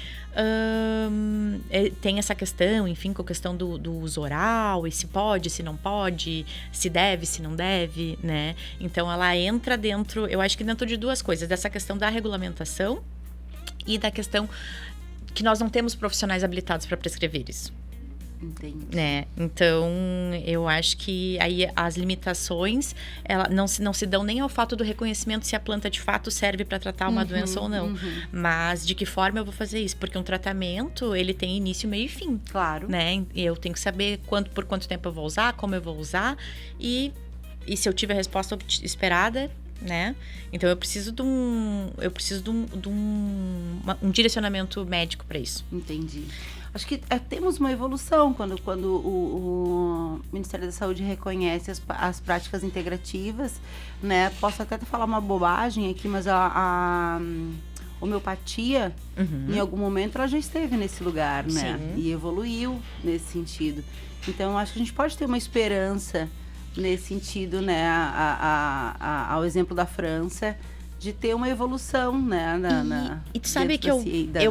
S4: tem essa questão, enfim, com a questão do uso oral, e se pode, se não pode, se deve, se não deve, né? Então, ela entra dentro, eu acho que dentro de duas coisas, dessa questão da regulamentação e da questão que nós não temos profissionais habilitados para prescrever isso.
S3: Entendi.
S4: Né? Então, eu acho que aí as limitações não se dão nem ao fato do reconhecimento se a planta de fato serve para tratar uma doença ou não. Mas de que forma eu vou fazer isso? Porque um tratamento, ele tem início, meio e fim.
S3: Claro.
S4: Né? Eu tenho que saber por quanto tempo eu vou usar, como eu vou usar e se eu tiver a resposta esperada, né? Então eu preciso de um direcionamento médico para isso.
S3: Entendi. Acho que temos uma evolução quando o Ministério da Saúde reconhece as práticas integrativas, né? Posso até falar uma bobagem aqui, mas a homeopatia, em algum momento, ela já esteve nesse lugar, né? Sim. E evoluiu nesse sentido. Então, acho que a gente pode ter uma esperança nesse sentido, né? Ao exemplo da França, de ter uma evolução, né?
S4: E tu sabe que eu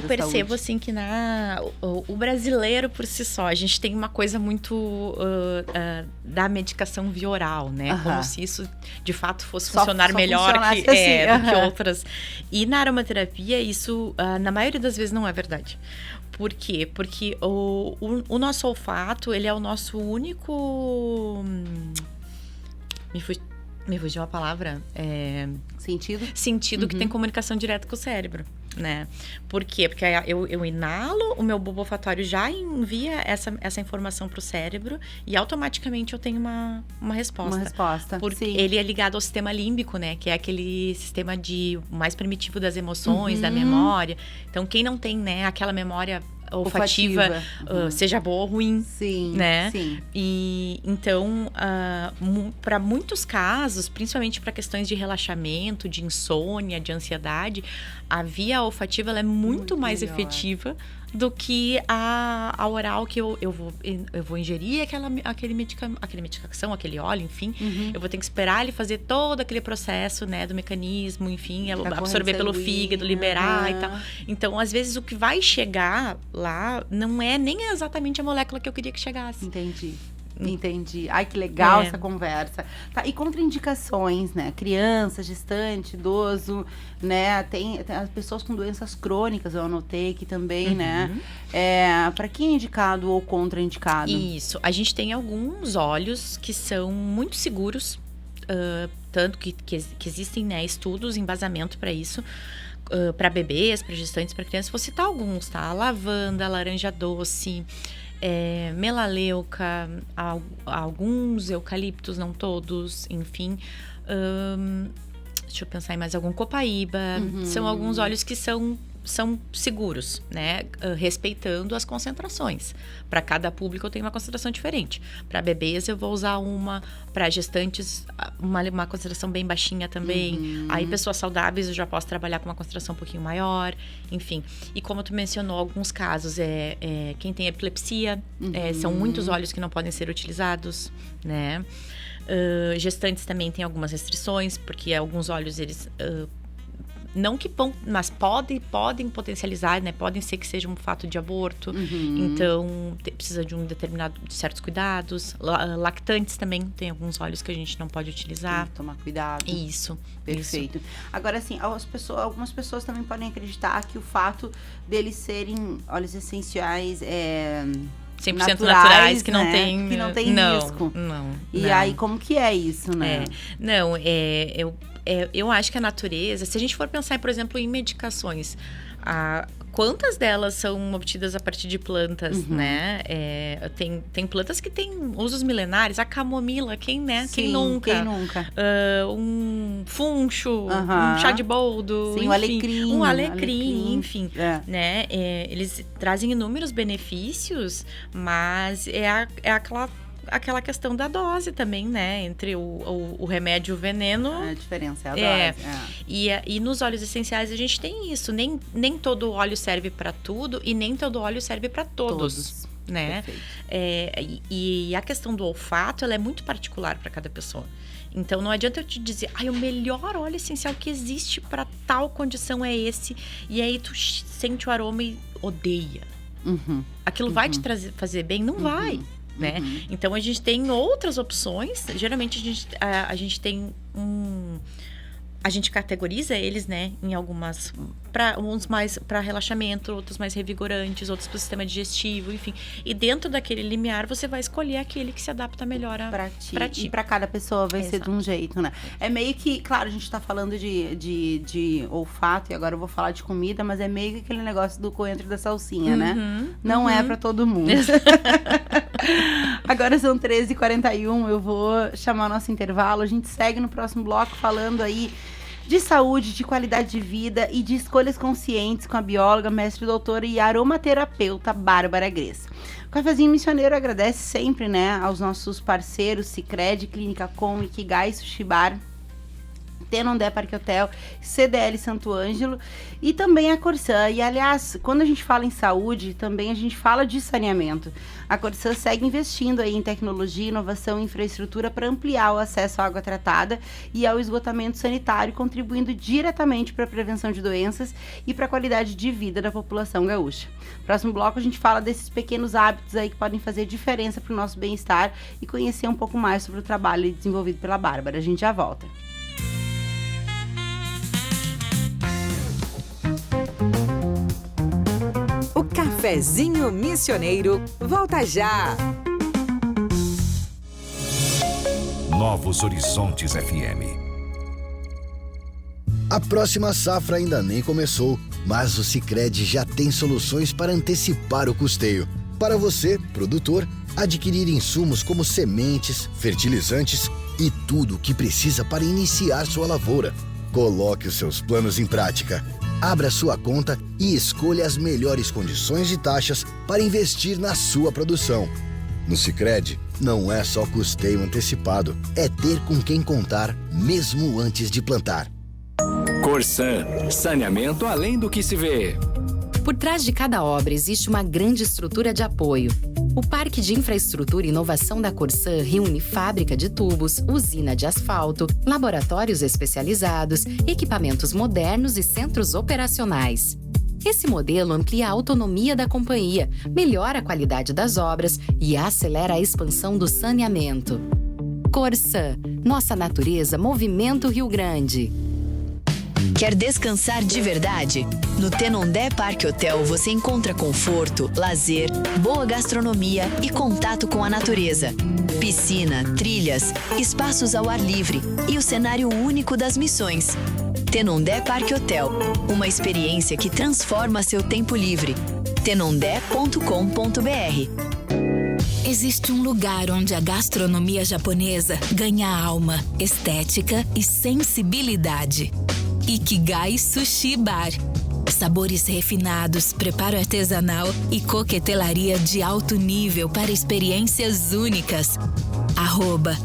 S4: percebo, assim, que o brasileiro, por si só, a gente tem uma coisa muito da medicação via oral, né? Como se isso, de fato, fosse funcionar melhor do que outras. E na aromaterapia, isso, na maioria das vezes, não é verdade. Por quê? Porque o nosso olfato, ele é o nosso único... Me fugiu a palavra. Sentido que tem comunicação direta com o cérebro, né? Por quê? Porque eu inalo, o meu bulbo olfatório já envia essa informação para o cérebro e automaticamente eu tenho uma resposta.
S3: Uma resposta,
S4: porque ele é ligado ao sistema límbico, né? Que é aquele sistema mais primitivo das emoções, da memória. Então, quem não tem, né, aquela memória olfativa. Seja boa ou ruim.
S3: Sim,
S4: né?
S3: sim.
S4: E então, para muitos casos, principalmente para questões de relaxamento, de insônia, de ansiedade, a via olfativa ela é muito mais
S3: melhor.
S4: Efetiva do que a oral, que eu vou ingerir aquele medicação, aquele óleo, enfim. Eu vou ter que esperar ele fazer todo aquele processo, né, do mecanismo, enfim, absorver pelo fígado, liberar e tal. Então, às vezes, o que vai chegar lá não é nem exatamente a molécula que eu queria que chegasse.
S3: Entendi. Ai, que legal essa conversa. Tá, e contraindicações, né? Criança, gestante, idoso, né? Tem as pessoas com doenças crônicas, eu anotei aqui também, né? Para quem é indicado ou contraindicado?
S4: Isso. A gente tem alguns óleos que são muito seguros, tanto que existem, né, estudos, embasamento para isso. Para bebês, para gestantes, para crianças. Vou citar alguns, tá? Lavanda, laranja doce, melaleuca, alguns eucaliptos, não todos, enfim. Deixa eu pensar em mais algum. Copaíba. São alguns óleos que são seguros, né? Respeitando as concentrações. Para cada público eu tenho uma concentração diferente. Para bebês eu vou usar uma, para gestantes uma concentração bem baixinha também. Aí pessoas saudáveis eu já posso trabalhar com uma concentração um pouquinho maior, enfim. E como tu mencionou, alguns casos quem tem epilepsia, são muitos óleos que não podem ser utilizados, né? Gestantes também tem algumas restrições, porque alguns óleos eles não que mas podem potencializar, né? Podem ser que seja um fato de aborto. Então, precisa de certos cuidados. Lactantes também, tem alguns óleos que a gente não pode utilizar.
S3: Tem que tomar cuidado.
S4: Isso.
S3: Perfeito.
S4: Isso.
S3: Agora, assim, algumas pessoas também podem acreditar que o fato deles serem óleos essenciais
S4: 100% naturais, que não
S3: né?
S4: tem...
S3: Que não tem risco. E aí, como que é isso, né?
S4: Eu acho que a natureza, se a gente for pensar, por exemplo, em medicações, quantas delas são obtidas a partir de plantas, né? Tem plantas que têm usos milenares, a camomila, quem nunca?
S3: Quem nunca?
S4: Um funcho, um chá de boldo, enfim, um alecrim, enfim, né? Eles trazem inúmeros benefícios, mas aquela questão da dose também, né? Entre o remédio e o veneno.
S3: A diferença é a dose.
S4: E nos óleos essenciais a gente tem isso. Nem todo óleo serve para tudo e nem todo óleo serve para todos. Né? E a questão do olfato, ela é muito particular para cada pessoa. Então, não adianta eu te dizer, o melhor óleo essencial que existe para tal condição é esse. E aí tu sente o aroma e odeia. Aquilo vai te fazer bem? Não vai. Né? Então a gente tem outras opções. Geralmente a gente tem a gente categoriza eles, né, em algumas, uns mais para relaxamento, outros mais revigorantes, outros para o sistema digestivo, enfim. E dentro daquele limiar você vai escolher aquele que se adapta melhor para ti.
S3: E para cada pessoa vai ser de um jeito, né? É meio que, claro, a gente tá falando de olfato e agora eu vou falar de comida, mas é meio que aquele negócio do coentro e da salsinha, né? Não é para todo mundo. Agora são 13h41, eu vou chamar o nosso intervalo. A gente segue no próximo bloco falando aí de saúde, de qualidade de vida e de escolhas conscientes com a bióloga, mestre doutora e aromaterapeuta Bárbara Gress. O Cafezinho Missioneiro agradece sempre, né, aos nossos parceiros Sicredi, Clínica Com, Ikigai Sushi Bar, Tenondé Parque Hotel, CDL Santo Ângelo e também a Corsã. E, aliás, quando a gente fala em saúde, também a gente fala de saneamento. A Corsã segue investindo aí em tecnologia, inovação e infraestrutura para ampliar o acesso à água tratada e ao esgotamento sanitário, contribuindo diretamente para a prevenção de doenças e para a qualidade de vida da população gaúcha. Próximo bloco a gente fala desses pequenos hábitos aí que podem fazer diferença para o nosso bem-estar e conhecer um pouco mais sobre o trabalho desenvolvido pela Bárbara. A gente já volta.
S2: Cafezinho Missioneiro, volta já!
S1: Novos Horizontes FM.
S12: A próxima safra ainda nem começou, mas o Sicredi já tem soluções para antecipar o custeio. Para você, produtor, adquirir insumos como sementes, fertilizantes e tudo o que precisa para iniciar sua lavoura. Coloque os seus planos em prática. Abra sua conta e escolha as melhores condições de taxas para investir na sua produção. No Sicredi, não é só custeio antecipado, é ter com quem contar, mesmo antes de plantar.
S6: Corsan, saneamento além do que se vê.
S7: Por trás de cada obra existe uma grande estrutura de apoio. O Parque de Infraestrutura e Inovação da Corsan reúne fábrica de tubos, usina de asfalto, laboratórios especializados, equipamentos modernos e centros operacionais. Esse modelo amplia a autonomia da companhia, melhora a qualidade das obras e acelera a expansão do saneamento. Corsan, nossa natureza, Movimento Rio Grande.
S8: Quer descansar de verdade? No Tenondé Parque Hotel você encontra conforto, lazer, boa gastronomia e contato com a natureza. Piscina, trilhas, espaços ao ar livre e o cenário único das missões. Tenondé Parque Hotel, uma experiência que transforma seu tempo livre. tenondé.com.br.
S10: Existe um lugar onde a gastronomia japonesa ganha alma, estética e sensibilidade. Ikigai Sushi Bar. Sabores refinados, preparo artesanal e coquetelaria de alto nível para experiências únicas.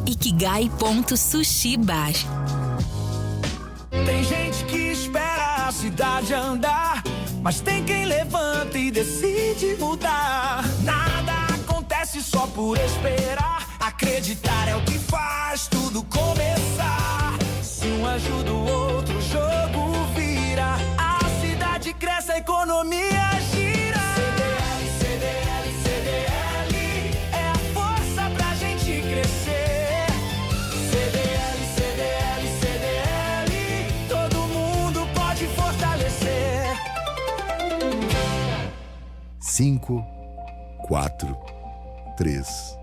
S10: @ikigai.sushibar.
S9: Tem gente que espera a cidade andar, mas tem quem levanta e decide mudar. Nada acontece só por esperar. Acreditar é o que faz tudo começar. Se um ajuda o outro, o jogo vira. A cidade cresce, a economia gira. CDL, CDL, CDL é a força pra gente crescer. CDL, CDL, CDL, todo mundo pode fortalecer.
S11: 5, 4, 3,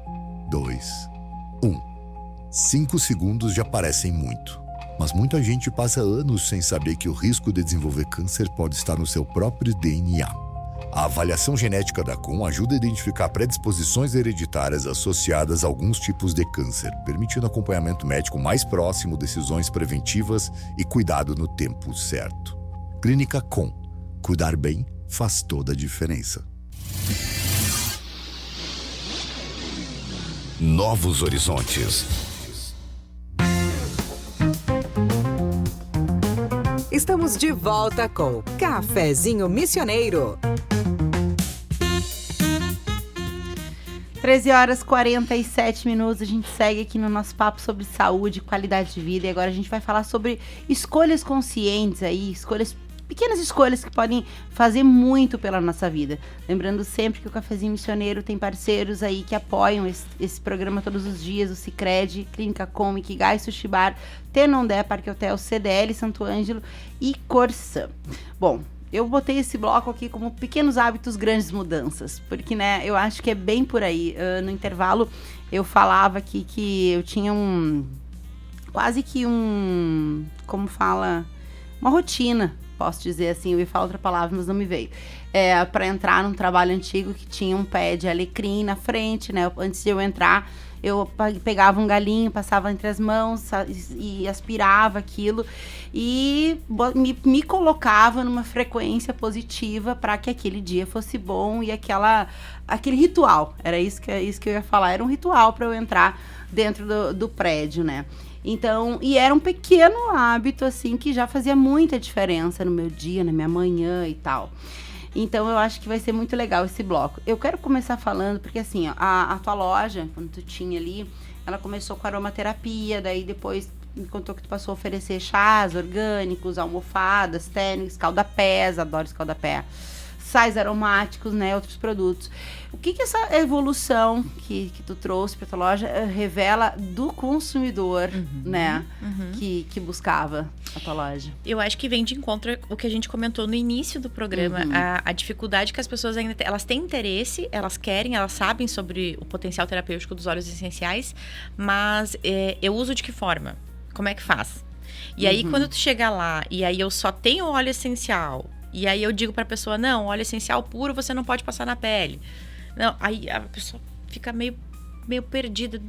S11: 2, 1. 5 segundos já parecem muito. Mas muita gente passa anos sem saber que o risco de desenvolver câncer pode estar no seu próprio DNA. A avaliação genética da COM ajuda a identificar predisposições hereditárias associadas a alguns tipos de câncer, permitindo acompanhamento médico mais próximo, decisões preventivas e cuidado no tempo certo. Clínica COM. Cuidar bem faz toda a diferença.
S1: Novos horizontes.
S2: Estamos de volta com Cafezinho Missioneiro.
S3: 13h47, a gente segue aqui no nosso papo sobre saúde, qualidade de vida, e agora a gente vai falar sobre escolhas conscientes aí, pequenas escolhas que podem fazer muito pela nossa vida. Lembrando sempre que o Cafezinho Missioneiro tem parceiros aí que apoiam esse programa todos os dias, o Sicredi, Clínica Com, Ikigai Sushi Bar, Tenondé Parque Hotel, CDL Santo Ângelo e Corsan. Bom, eu botei esse bloco aqui como pequenos hábitos, grandes mudanças, porque, né, eu acho que é bem por aí. No intervalo, eu falava aqui que eu tinha como fala, uma rotina, posso dizer assim, eu ia falar outra palavra, mas não me veio. Para entrar num trabalho antigo que tinha um pé de alecrim na frente, né? Antes de eu entrar, eu pegava um galinho, passava entre as mãos e aspirava aquilo e me colocava numa frequência positiva para que aquele dia fosse bom e aquele ritual, era isso que eu ia falar, era um ritual para eu entrar dentro do prédio, né? Então, e era um pequeno hábito, assim, que já fazia muita diferença no meu dia, na minha manhã e tal. Então, eu acho que vai ser muito legal esse bloco. Eu quero começar falando, porque assim, ó, a tua loja, quando tu tinha ali, ela começou com aromaterapia, daí depois me contou que tu passou a oferecer chás orgânicos, almofadas, tênis, escaldapés, adoro escaldapé, sais aromáticos, né, outros produtos. O que essa evolução que tu trouxe para tua loja revela do consumidor, né, que buscava a tua loja?
S4: Eu acho que vem de encontro o que a gente comentou no início do programa, a dificuldade que as pessoas ainda elas têm interesse, elas querem, elas sabem sobre o potencial terapêutico dos óleos essenciais, mas eu uso de que forma? Como é que faz? E aí, quando tu chega lá, e aí eu só tenho óleo essencial, e aí eu digo pra pessoa, não, óleo essencial puro você não pode passar na pele. Não, aí a pessoa fica meio perdida.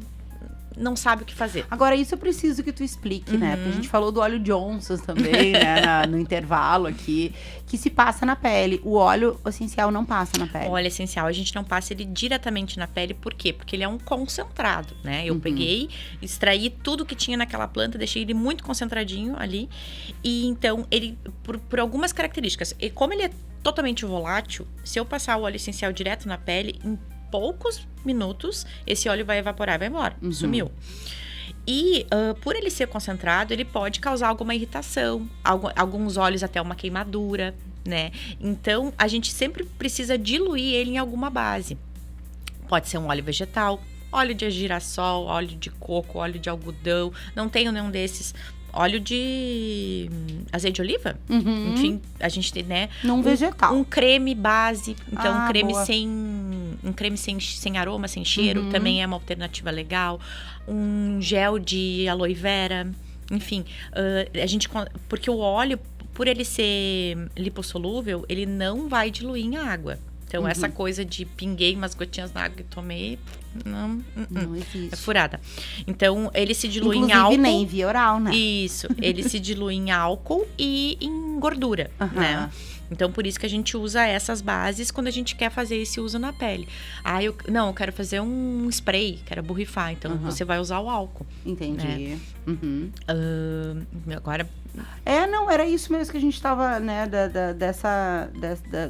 S4: não sabe o que fazer.
S3: Agora, isso eu preciso que tu explique, né? Porque a gente falou do óleo Johnson também, né? No intervalo aqui, que se passa na pele. O óleo essencial não passa na pele.
S4: O óleo essencial, a gente não passa ele diretamente na pele. Por quê? Porque ele é um concentrado, né? Eu peguei, extraí tudo que tinha naquela planta, deixei ele muito concentradinho ali. E então, ele, por algumas características, e como ele é totalmente volátil, se eu passar o óleo essencial direto na pele, em poucos minutos, esse óleo vai evaporar e vai embora. Sumiu. E por ele ser concentrado, ele pode causar alguma irritação, alguns óleos até uma queimadura, né? Então, a gente sempre precisa diluir ele em alguma base. Pode ser um óleo vegetal, óleo de girassol, óleo de coco, óleo de algodão. Não tenho nenhum desses. Óleo de azeite de oliva. Enfim, a gente tem, né?
S3: Vegetal.
S4: Um creme base. Então, um creme sem aroma, sem cheiro, também é uma alternativa legal. Um gel de aloe vera. Enfim, porque o óleo, por ele ser lipossolúvel, ele não vai diluir em água. Então, essa coisa de pinguei umas gotinhas na água e tomei, não existe. É furada. Então, ele se dilui em álcool.
S3: Nem via oral, né?
S4: Isso. Ele se dilui em álcool e em gordura, né? Então, por isso que a gente usa essas bases quando a gente quer fazer esse uso na pele. Eu quero fazer um spray, quero borrifar. Então, você vai usar o álcool.
S3: Entendi.
S4: Né? Agora...
S3: era isso mesmo que a gente tava, né,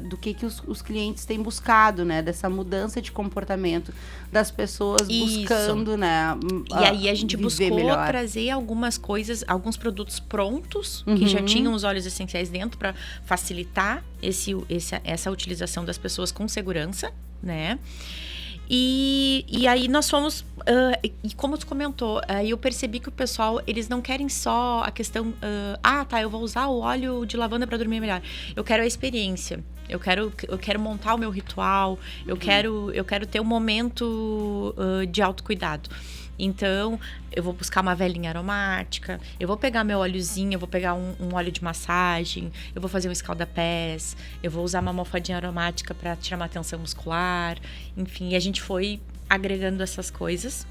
S3: do que os clientes têm buscado, né, dessa mudança de comportamento das pessoas buscando, né,
S4: e aí a gente buscou trazer algumas coisas, alguns produtos prontos, que já tinham os óleos essenciais dentro para facilitar essa utilização das pessoas com segurança, né. E aí nós fomos, e como tu comentou, eu percebi que o pessoal, eles não querem só a questão, eu vou usar o óleo de lavanda para dormir melhor. Eu quero a experiência, eu quero montar o meu ritual, eu quero ter um momento de autocuidado. Então, eu vou buscar uma velinha aromática, eu vou pegar meu óleozinho, eu vou pegar um óleo de massagem, eu vou fazer um escalda-pés, eu vou usar uma almofadinha aromática para tirar uma tensão muscular. Enfim, a gente foi agregando essas coisas.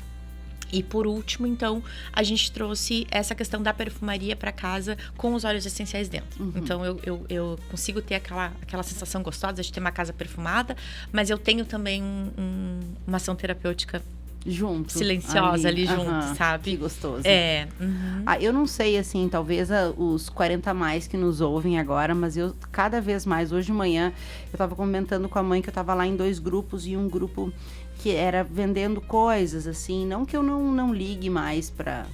S4: E por último, então, a gente trouxe essa questão da perfumaria para casa com os óleos essenciais dentro. Então, eu consigo ter aquela sensação gostosa de ter uma casa perfumada, mas eu tenho também uma ação terapêutica
S3: junto,
S4: silenciosa ali junto, sabe?
S3: Que gostoso.
S4: Eu
S3: não sei, assim, talvez os 40 mais que nos ouvem agora, mas eu cada vez mais, hoje de manhã, eu tava comentando com a mãe que eu tava lá em 2 grupos, e um grupo que era vendendo coisas, assim, não que eu não ligue mais pra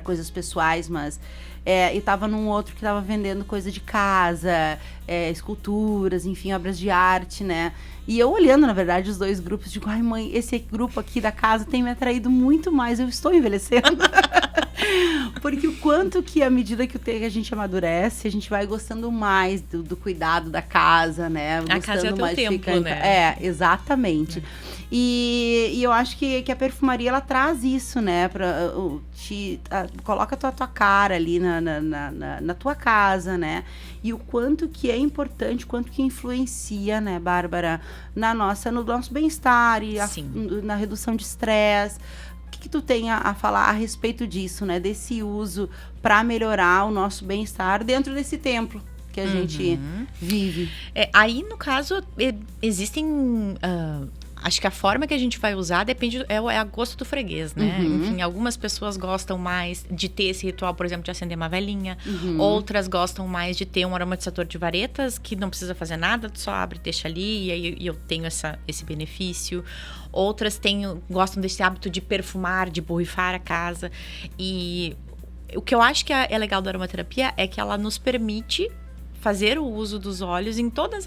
S3: coisas pessoais, mas e tava num outro que tava vendendo coisa de casa, esculturas, enfim, obras de arte, né? E eu olhando, na verdade, os 2 grupos, digo, ai mãe, esse grupo aqui da casa tem me atraído muito mais, eu estou envelhecendo. Porque o quanto que, à medida que a gente amadurece, a gente vai gostando mais do cuidado da casa, né?
S4: A casa é o teu templo, né?
S3: Exatamente. E eu acho que a perfumaria, ela traz isso, né? Coloca a tua cara ali na tua casa, né? E o quanto que é importante, o quanto que influencia, né, Bárbara, no nosso bem-estar e na redução de estresse. O que tu tem a falar a respeito disso, né? Desse uso para melhorar o nosso bem-estar dentro desse templo que a gente vive.
S4: Aí, no caso, existem... acho que a forma que a gente vai usar depende, é a gosto do freguês, né? Enfim, algumas pessoas gostam mais de ter esse ritual, por exemplo, de acender uma velinha. Outras gostam mais de ter um aromatizador de varetas, que não precisa fazer nada, tu só abre e deixa ali, e aí eu tenho esse benefício. Outras gostam desse hábito de perfumar, de borrifar a casa. E o que eu acho que é legal da aromaterapia é que ela nos permite fazer o uso dos óleos em todas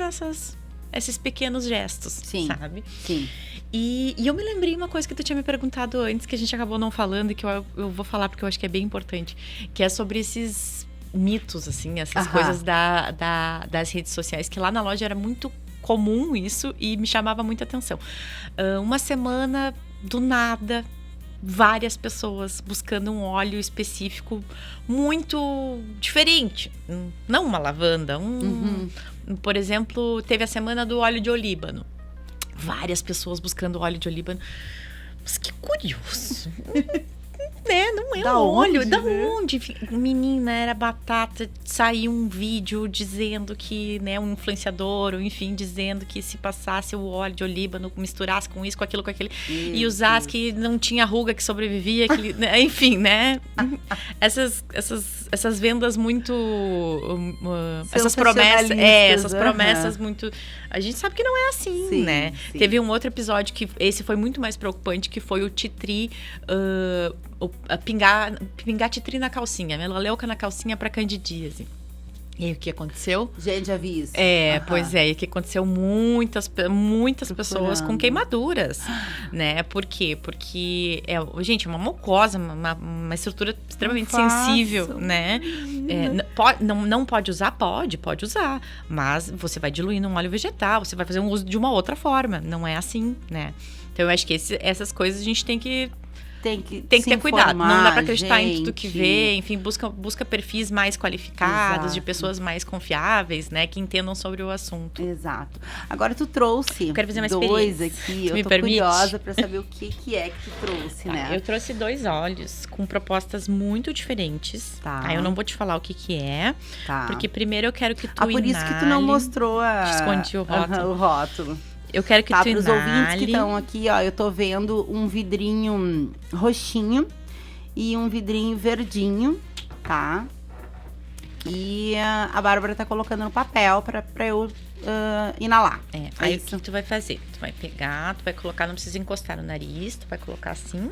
S4: esses pequenos gestos, sabe?
S3: Sim.
S4: E eu me lembrei uma coisa que tu tinha me perguntado antes, que a gente acabou não falando, e que eu vou falar porque eu acho que é bem importante, que é sobre esses mitos, assim, essas coisas das redes sociais, que lá na loja era muito comum isso e me chamava muita atenção. Uma semana, do nada, várias pessoas buscando um óleo específico muito diferente. Não uma lavanda, por exemplo, teve a semana do óleo de olíbano. Várias pessoas buscando óleo de olíbano. Mas que curioso. Né? Não é
S3: Da
S4: um óleo.
S3: onde,
S4: Da
S3: né?
S4: onde? Menina, era batata. Saiu um vídeo dizendo que, né, um influenciador, ou enfim, dizendo que se passasse o óleo de olíbano, misturasse com isso, com aquilo, com aquele, e usasse que não tinha ruga que sobrevivia, que, né, enfim, né? Essas vendas muito. Essas promessas. Essas promessas muito. A gente sabe que não é assim,
S3: Sim,
S4: né?
S3: sim.
S4: Teve um outro episódio que esse foi muito mais preocupante, que foi o titri. Pingar titri na calcinha, melaleuca na calcinha para candidíase. E aí, o que aconteceu?
S3: Gente, já vi isso.
S4: Pois é, e o que aconteceu? Muitas pessoas com queimaduras, né? Por quê? Porque, gente, uma mucosa, uma estrutura extremamente sensível, né? Não pode usar? Pode usar. Mas você vai diluir num óleo vegetal, você vai fazer um uso de uma outra forma. Não é assim, né? Então, eu acho que essas coisas a gente tem que ter cuidado. Não dá pra acreditar em tudo que vê. Enfim, busca perfis mais qualificados, de pessoas mais confiáveis, né? Que entendam sobre o assunto.
S3: Exato. Agora tu trouxe
S4: quero fazer uma
S3: dois
S4: experiência.
S3: aqui.
S4: Me
S3: Eu tô
S4: permite?
S3: curiosa pra saber o que é que tu trouxe, né?
S4: Eu trouxe 2 óleos com propostas muito diferentes.
S3: Tá.
S4: Eu não vou te falar o que é.
S3: Tá.
S4: Porque primeiro eu quero que tu
S3: por isso que tu não mostrou
S4: Escondi o rótulo.
S3: o rótulo.
S4: Eu quero que tu
S3: pros
S4: inale.
S3: ouvintes que estão aqui, ó, eu tô vendo um vidrinho roxinho e um vidrinho verdinho, tá? E a Bárbara tá colocando no papel pra eu inalar.
S4: Aí o que tu vai fazer? Tu vai pegar, tu vai colocar, não precisa encostar no nariz, tu vai colocar assim.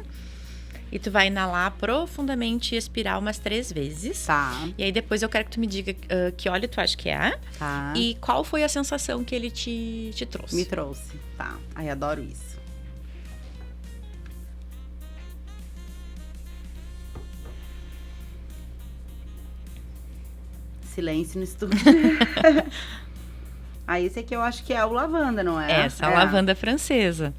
S4: E tu vai inalar profundamente e expirar umas 3 vezes.
S3: Tá.
S4: E aí depois eu quero que tu me diga que óleo tu acha que é.
S3: Tá.
S4: E qual foi a sensação que ele te trouxe.
S3: Me trouxe, tá. Ai, adoro isso. Silêncio no estúdio. Esse aqui eu acho que é o lavanda, não é?
S4: Essa é a lavanda francesa.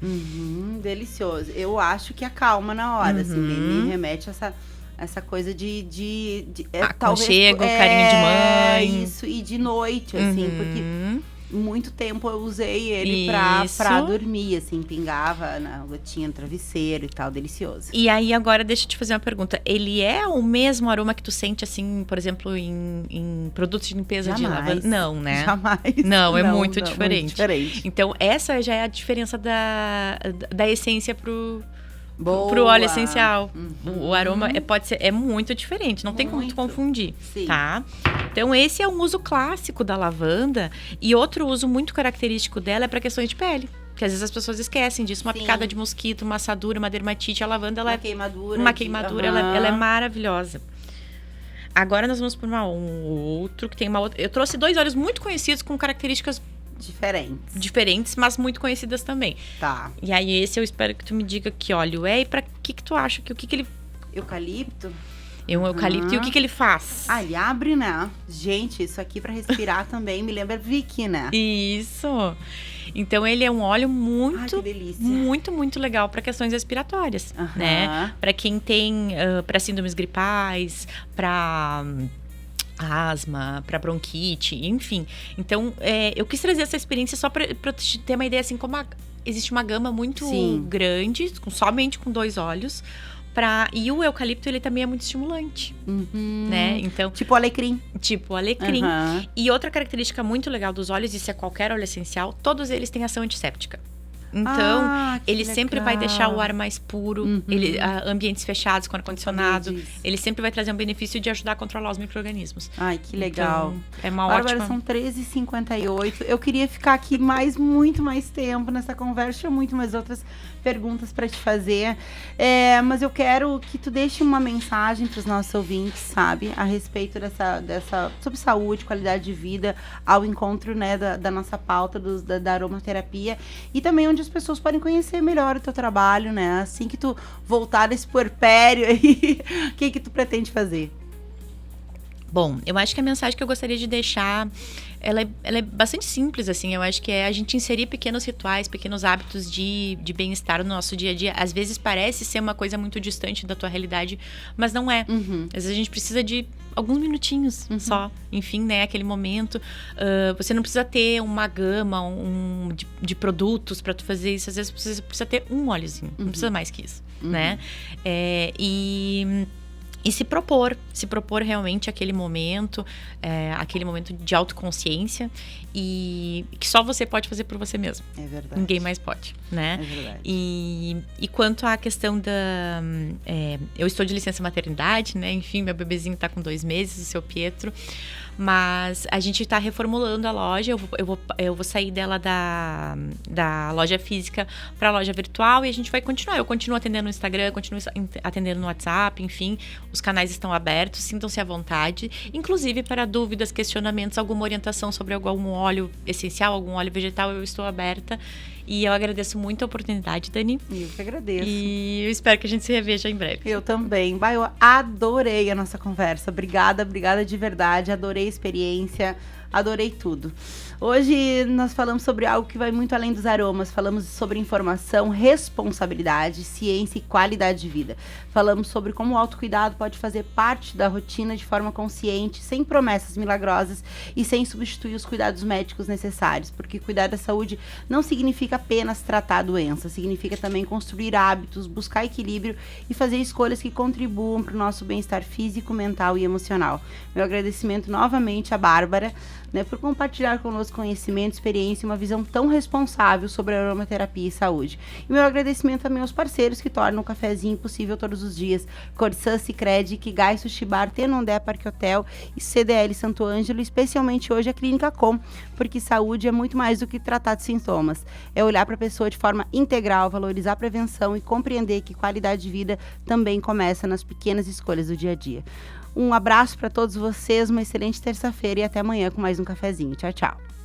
S3: Delicioso. Eu acho que acalma na hora, assim, me remete a essa coisa de
S4: aconchego, carinho de mãe.
S3: Isso, e de noite, assim, porque muito tempo eu usei ele pra dormir, assim, pingava na gotinha no travesseiro e tal, delicioso.
S4: E aí agora deixa eu te fazer uma pergunta, ele é o mesmo aroma que tu sente, assim, por exemplo, em produtos de limpeza de lavanda? Não, né?
S3: Jamais.
S4: Não, é muito diferente.
S3: Muito diferente.
S4: Então essa já é a diferença da essência pro
S3: Boa.
S4: óleo essencial. O aroma é muito diferente, não tem como tu confundir, tá? Então esse é um uso clássico da lavanda e outro uso muito característico dela é para questões de pele. Porque às vezes as pessoas esquecem disso, uma picada de mosquito, uma assadura, uma dermatite, a lavanda ela uma queimadura, ela é maravilhosa. Agora nós vamos para um outro que tem uma outra. Eu trouxe 2 óleos muito conhecidos com características diferentes, mas muito conhecidas também.
S3: Tá.
S4: E aí esse eu espero que tu me diga que óleo é e pra que tu acha que o que ele...
S3: Eucalipto?
S4: É um eucalipto. E o que ele faz?
S3: Ele abre, né? Gente, isso aqui pra respirar também me lembra Vicky, né?
S4: Isso. Então ele é um óleo muito,
S3: que delícia.
S4: muito legal para questões respiratórias, né? Para quem tem, para síndromes gripais, para asma, para bronquite, enfim. Então, eu quis trazer essa experiência só para ter uma ideia, assim, como existe uma gama muito grande, somente com 2 óleos. E o eucalipto, ele também é muito estimulante, né? Então,
S3: tipo alecrim.
S4: E outra característica muito legal dos óleos, isso é qualquer óleo essencial, todos eles têm ação antisséptica. Então, ele sempre vai deixar o ar mais puro, ambientes fechados com ar-condicionado, ele sempre vai trazer um benefício de ajudar a controlar os micro-organismos.
S3: Ai, que legal.
S4: Então, é uma
S3: Bárbara,
S4: ótima...
S3: são 13h58. Eu queria ficar aqui muito mais tempo nessa conversa. Tinha muito mais outras perguntas para te fazer. Mas eu quero que tu deixe uma mensagem para os nossos ouvintes, sabe? A respeito sobre saúde, qualidade de vida, ao encontro, né, da nossa pauta da aromaterapia. E também onde as pessoas podem conhecer melhor o teu trabalho, né? Assim que tu voltar desse puerpério aí, o que tu pretende fazer?
S4: Bom, eu acho que a mensagem que eu gostaria de deixar, ela é bastante simples, assim. Eu acho que é a gente inserir pequenos rituais, pequenos hábitos de bem-estar no nosso dia a dia. Às vezes parece ser uma coisa muito distante da tua realidade, mas não é. Às vezes a gente precisa de alguns minutinhos só. Enfim, né? Aquele momento. Você não precisa ter uma gama de produtos para tu fazer isso. Às vezes você precisa ter um óleozinho. Não precisa mais que isso, né? E se propor realmente aquele momento de autoconsciência e que só você pode fazer por você mesmo.
S3: É verdade.
S4: Ninguém mais pode, né?
S3: É verdade.
S4: E quanto à questão eu estou de licença maternidade, né? Enfim, meu bebezinho está com 2 meses, o seu Pietro. Mas a gente está reformulando a loja. Eu vou sair dela da loja física para a loja virtual e a gente vai continuar. Eu continuo atendendo no Instagram, continuo atendendo no WhatsApp, enfim. Os canais estão abertos, sintam-se à vontade. Inclusive para dúvidas, questionamentos, alguma orientação sobre algum óleo essencial, algum óleo vegetal, eu estou aberta. E eu agradeço muito a oportunidade, Dani.
S3: Eu que agradeço.
S4: E eu espero que a gente se reveja em breve.
S3: Eu também. Eu adorei a nossa conversa. Obrigada de verdade. Adorei a experiência, adorei tudo. Hoje nós falamos sobre algo que vai muito além dos aromas. Falamos sobre informação, responsabilidade, ciência e qualidade de vida. Falamos sobre como o autocuidado pode fazer parte da rotina de forma consciente, sem promessas milagrosas e sem substituir os cuidados médicos necessários. Porque cuidar da saúde não significa apenas tratar a doença, significa também construir hábitos, buscar equilíbrio e fazer escolhas que contribuam para o nosso bem-estar físico, mental e emocional. Meu agradecimento novamente à Bárbara, né, por compartilhar conosco conhecimento, experiência e uma visão tão responsável sobre a aromaterapia e saúde. E meu agradecimento também aos parceiros que tornam o cafezinho possível todos os dias. Corsã, Sicredi, Ikigai, Sushi Bar, Tenondé Parque Hotel e CDL Santo Ângelo, especialmente hoje a Clínica Com, porque saúde é muito mais do que tratar de sintomas. É olhar para a pessoa de forma integral, valorizar a prevenção e compreender que qualidade de vida também começa nas pequenas escolhas do dia a dia. Um abraço para todos vocês, uma excelente terça-feira e até amanhã com mais um cafezinho. Tchau, tchau.